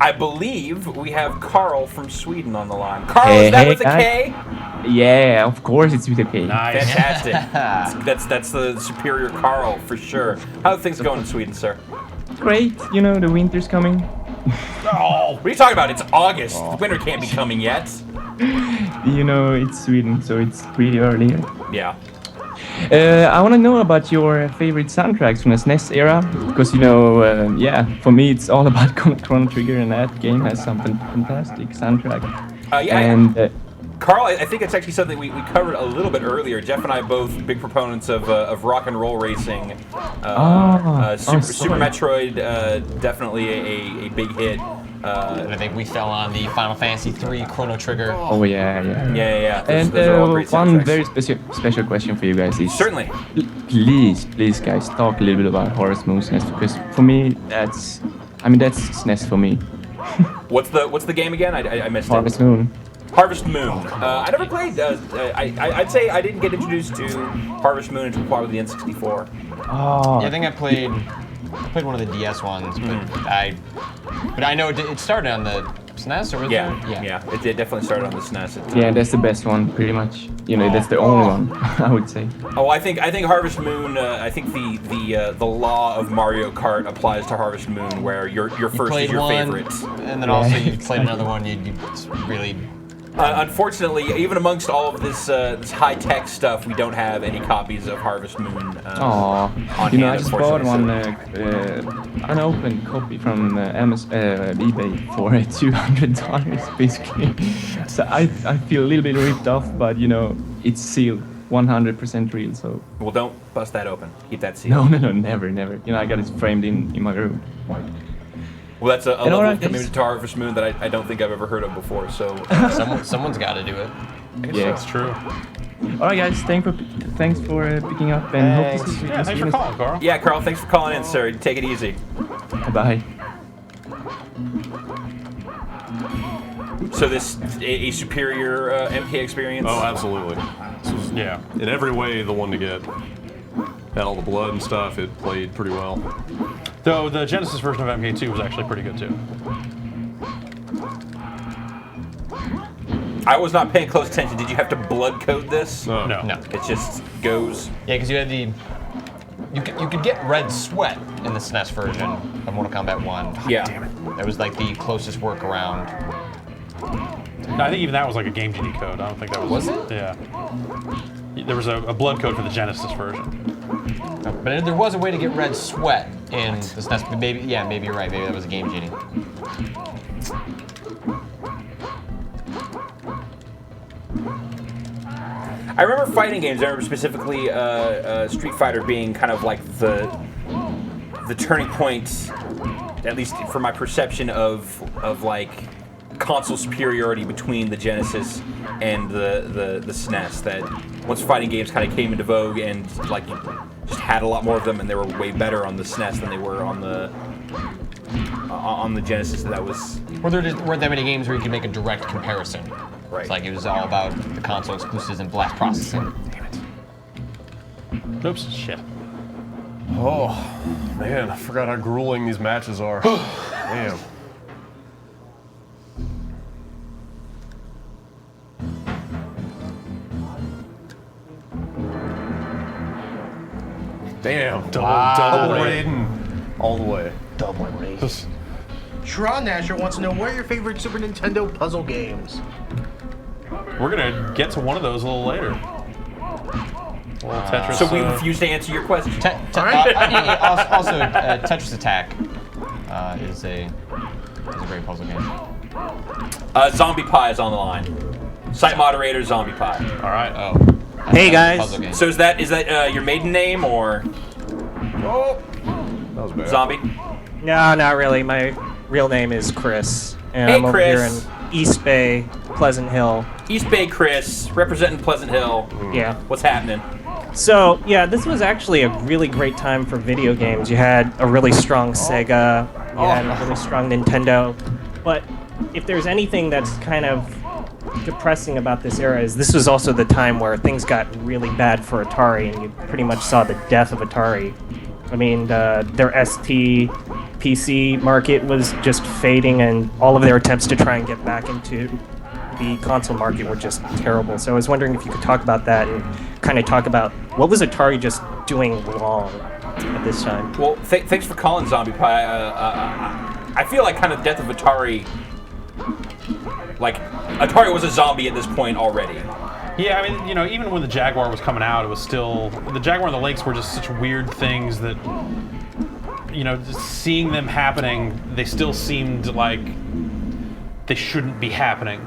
I believe we have Carl from Sweden on the line. Carl, is that with a K? Yeah, of course it's video game. Fantastic. that's the superior Carl for sure. How are things going in Sweden, sir? Great, you know, the winter's coming. Oh, what are you talking about? It's August. The winter can't be coming yet. You know, it's Sweden, so it's pretty early here. Yeah. I want to know about your favorite soundtracks from the SNES era, because, you know, yeah, for me it's all about Chrono Trigger, and that game has some fantastic soundtrack. Yeah. And Carl, I think it's actually something we covered a little bit earlier. Jeff and I both big proponents of rock and roll racing. Super Metroid, definitely a big hit. And I think we fell on the Final Fantasy III Chrono Trigger. Oh yeah. Yeah. And those are all great one soundtracks. very special question for you guys is certainly. Please, guys, talk a little bit about Harvest Moon SNES, because for me that's SNES for me. What's the game again? I missed Harvest it. Moon. Harvest Moon. I never played. I'd say I didn't get introduced to Harvest Moon until probably the N64. Oh. Yeah, I think I played one of the DS ones, but I know it started on the SNES, or was it? Yeah. It definitely started on the SNES. Yeah, that's the best one, pretty much. You know, that's the only one, I would say. Oh, I think Harvest Moon. I think the law of Mario Kart applies to Harvest Moon, where your first is your favorite, and then also you played another one. You really. Unfortunately, even amongst all of this high-tech stuff, we don't have any copies of Harvest Moon on you know, hand, I just bought one unopened copy from eBay for $200, basically. So I feel a little bit ripped off, but you know, it's sealed, 100% real. So. Well, don't bust that open. Keep that sealed. No, never. You know, I got it framed in my room. Well, that's a level of commitment to Harvest Moon that I don't think I've ever heard of before. So someone's got to do it. Yeah, it's true. All right, guys. Thanks for picking up, and hope to see you. Yeah, thanks for calling, Carl. Yeah, Carl, thanks for calling in, sir. Take it easy. Bye. So this a superior MK experience? Oh, absolutely. This was, in every way, the one to get. Had all the blood and stuff. It played pretty well. Though the Genesis version of MK2 was actually pretty good too. I was not paying close attention. Did you have to blood code this? No. It just goes. Yeah, because you had you could get red sweat in the SNES version of Mortal Kombat 1. Yeah. Damn it. That was like the closest workaround. I think even that was like a Game Genie code. I don't think that was. Was it? Yeah. There was a blood code for the Genesis version. But there was a way to get red sweat in the SNES. But maybe you're right. Maybe that was a Game Genie. I remember fighting games. I remember specifically Street Fighter being kind of like the turning point, at least for my perception of like console superiority between the Genesis and the SNES. That once fighting games kind of came into vogue and like you just had a lot more of them, and they were way better on the SNES than they were on the Genesis. That was. Well, there just weren't that many games where you could make a direct comparison. Right. It's like it was all about the console exclusives and blast processing. Damn it. Oops. Shit. Oh, man, I forgot how grueling these matches are. Damn. Damn, double Raiden. All the way. Double Raiden. Tron Nasher wants to know what are your favorite Super Nintendo puzzle games? We're gonna get to one of those a little later. Tetris. So we refuse to answer your question. Also, Tetris Attack is a great puzzle game. Zombie Pie is on the line. Site moderator Zombie Pie. All right. Oh. Hey guys. So is that your maiden name or? Oh, that was bad. Zombie. No, not really. My real name is Chris, and Hey, I'm over here Chris. in East Bay, Pleasant Hill. East Bay Chris, representing Pleasant Hill. Yeah. What's happening? So yeah, this was actually a really great time for video games. You had a really strong Sega, you had a really strong Nintendo, but if there's anything that's kind of depressing about this era is this was also the time where things got really bad for Atari, and you pretty much saw the death of Atari. I mean, their ST PC market was just fading, and all of their attempts to try and get back into the console market were just terrible. So I was wondering if you could talk about that and kind of talk about what was Atari just doing wrong at this time. Well, thanks for calling, Zombie Pie. I feel like kind of the death of Atari. Like, Atari was a zombie at this point already. Yeah, I mean, even when the Jaguar was coming out, it was still the Jaguar and the Lynx were just such weird things that, just seeing them happening, they still seemed like they shouldn't be happening.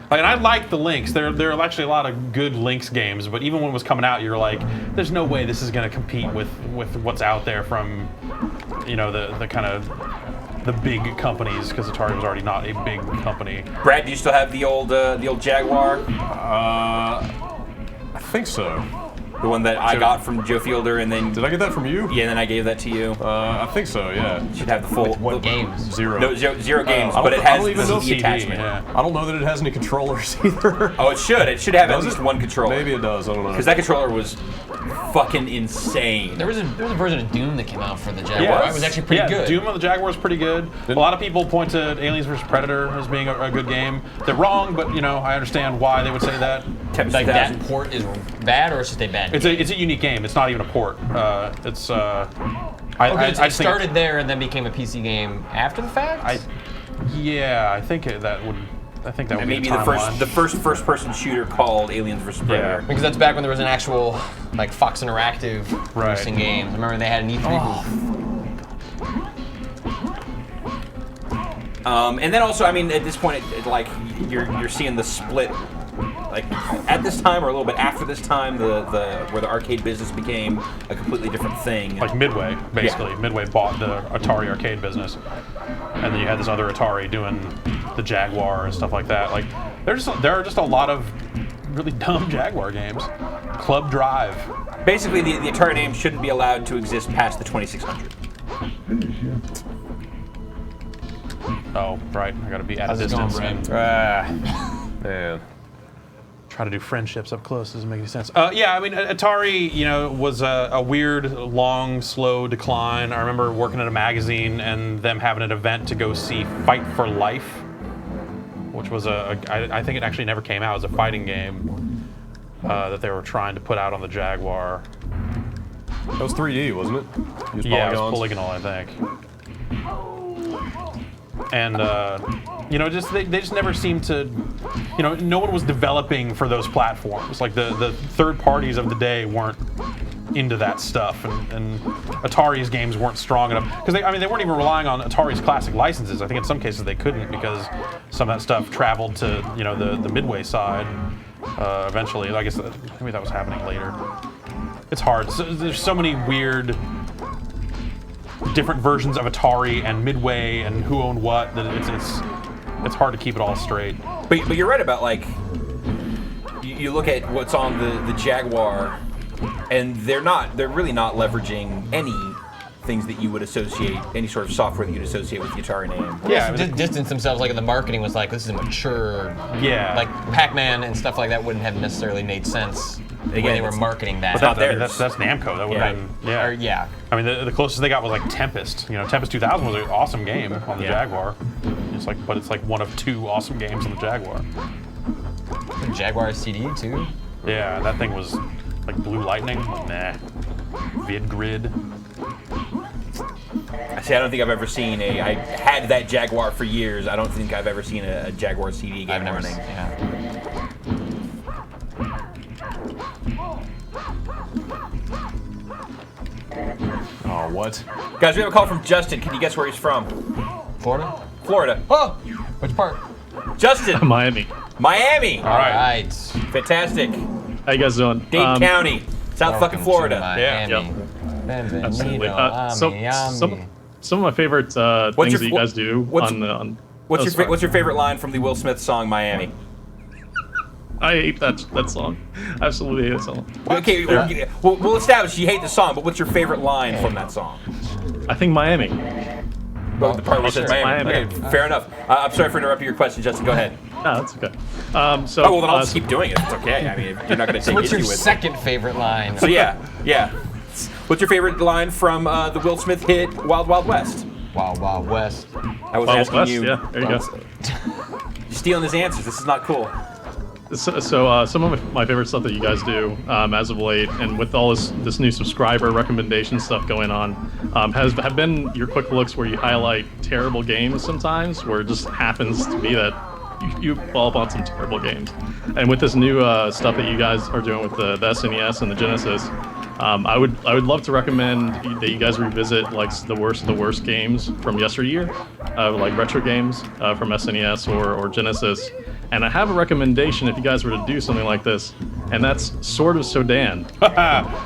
Like, and I like the Lynx. There are actually a lot of good Lynx games, but even when it was coming out, you're like, there's no way this is going to compete with what's out there from, the kind of the big companies, because Atari was already not a big company. Brad, do you still have the old Jaguar? I think so. The one that I got from Joe Fielder, and then... Did I get that from you? Yeah, and then I gave that to you. I think so, yeah. Should have the full... What games? Zero. No, zero games, but it has the CD attachment. Yeah. I don't know that it has any controllers either. Oh, it should. It should have at least one controller. Maybe it does, I don't know. Because that controller was fucking insane. There was a version of Doom that came out for the Jaguar. It was actually pretty good. Doom on the Jaguar is pretty good. A lot of people point to Aliens vs. Predator as being a good game. They're wrong, but I understand why they would say that. Like that port is bad, or it's just a bad game? It's a unique game. It's not even a port. It started there and then became a PC game after the fact. I think that would be maybe the first person shooter called Aliens vs. Predator. Because that's back when there was an actual Fox Interactive producing games. I remember they had an E3 booth. And then also, I mean, at this point, you're seeing the split. Like at this time, or a little bit after this time, where the arcade business became a completely different thing. Like Midway, basically. Yeah. Midway bought the Atari arcade business, and then you had this other Atari doing the Jaguar and stuff like that. Like there are just a lot of really dumb Jaguar games. Club Drive. Basically, the Atari name shouldn't be allowed to exist past the 2600. Oh, right. I got to be at a distance. Man. Try to do friendships up close doesn't make any sense. Yeah, I mean, Atari, was a weird, long, slow decline. I remember working at a magazine and them having an event to go see Fight for Life, which was I think it actually never came out. It was a fighting game that they were trying to put out on the Jaguar. That was 3D, wasn't it? Yeah, it was polygonal, I think. And they just never seemed to, no one was developing for those platforms. Like the third parties of the day weren't into that stuff, and Atari's games weren't strong enough because they weren't even relying on Atari's classic licenses. I think in some cases they couldn't because some of that stuff traveled to the Midway side eventually. I guess maybe that was happening later. It's hard. There's so many weird different versions of Atari and Midway and who owned what that it's hard to keep it all straight. But you're right about you look at what's on the Jaguar, and they're really not leveraging any things that you would associate, any sort of software that you'd associate with the Atari name. Yeah, distance themselves, the marketing was this is mature. Yeah. Like Pac-Man and stuff like that wouldn't have necessarily made sense when they were marketing that. But that's Namco. That would have been yeah. I mean, the closest they got was Tempest. Tempest 2000 was an awesome game on the Jaguar. But it's one of two awesome games on the Jaguar. The Jaguar CD too. Yeah, that thing was Blue Lightning. Nah. VidGrid. See, I don't think I've ever seen I had that Jaguar for years. I don't think I've ever seen a Jaguar CD game running. Oh, what? Guys, we have a call from Justin. Can you guess where he's from? Florida? Florida. Oh! Which part? Justin! Miami. Miami! All right. Fantastic. How you guys doing? Dade County. South fucking Florida. Yeah. Absolutely. Some of my favorite things that you guys do What's your favorite line from the Will Smith song Miami? I hate that song. Absolutely hate that song. Okay, we'll establish you hate the song, but what's your favorite line from that song? I think Miami. Oh, the part where it says Miami. Okay, fair enough. I'm sorry for interrupting your question, Justin. Go ahead. No, that's okay. Then I'll just keep doing it. It's okay. I mean, if you're not going to take what's issue your with second favorite line? So yeah. What's your favorite line from the Will Smith hit Wild Wild West? Wild Wild West. I was asking you. Yeah, there you go. stealing his answers. This is not cool. So some of my favorite stuff that you guys do as of late, and with all this new subscriber recommendation stuff going on, have been your quick looks where you highlight terrible games sometimes, where it just happens to be that you fall upon some terrible games. And with this new stuff that you guys are doing with the SNES and the Genesis, I would love to recommend that you guys revisit like the worst of the worst games from yesteryear, like retro games from SNES or Genesis. And I have a recommendation if you guys were to do something like this, and that's Sword of Sodan.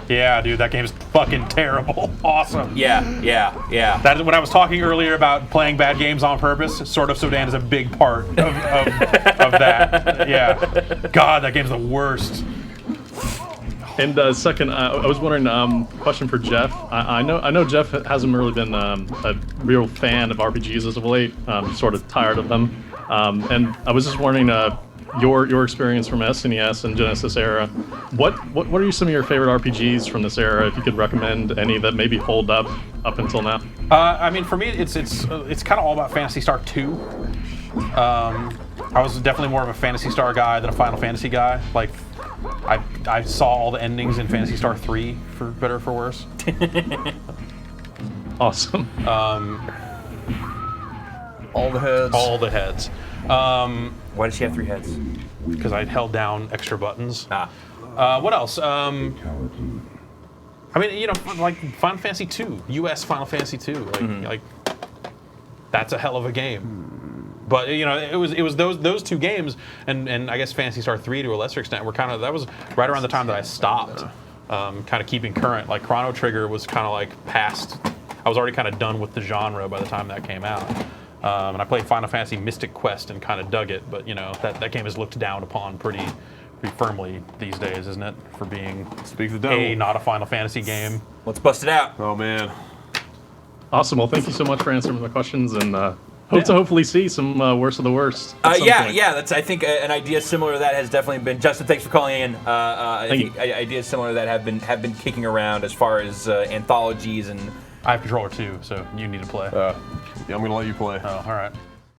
Yeah, dude, that game's fucking terrible. Awesome. Yeah. That is when I was talking earlier about playing bad games on purpose. Sword of Sodan is a big part of that. Yeah. God, that game's the worst. And second, I was wondering, question for Jeff. I know Jeff hasn't really been a real fan of RPGs as of late. Sort of tired of them. And I was just wondering your experience from SNES and Genesis era. What are some of your favorite RPGs from this era? If you could recommend any that maybe hold up until now. I mean, for me, it's kind of all about Phantasy Star 2. I was definitely more of a Phantasy Star guy than a Final Fantasy guy. Like, I saw all the endings in Phantasy Star 3, for better or for worse. Awesome. All the heads. All the heads. Why does she have 3 heads? Because I held down extra buttons. What else? I mean, you know, like Final Fantasy 2, US Final Fantasy 2. Like that's a hell of a game. But you know, it was those 2 games, and I guess Phantasy Star 3 to a lesser extent were that was right around the time that I stopped, kind of keeping current. Like Chrono Trigger was kind of like past. I was already kind of done with the genre by the time that came out. And I played Final Fantasy Mystic Quest and kind of dug it, but you know that game is looked down upon pretty firmly these days, isn't it? For being not a Final Fantasy game. Let's bust it out. Oh man. Awesome. Well, thank you so much for answering my questions, and hope to hopefully see some worst of the worst. at some point. That's I think an idea similar to that has definitely been. Justin, thanks for calling in. I think ideas similar to that have been kicking around as far as anthologies and. I have controller too, so you need to play. Yeah, I'm gonna let you play. Oh, all right.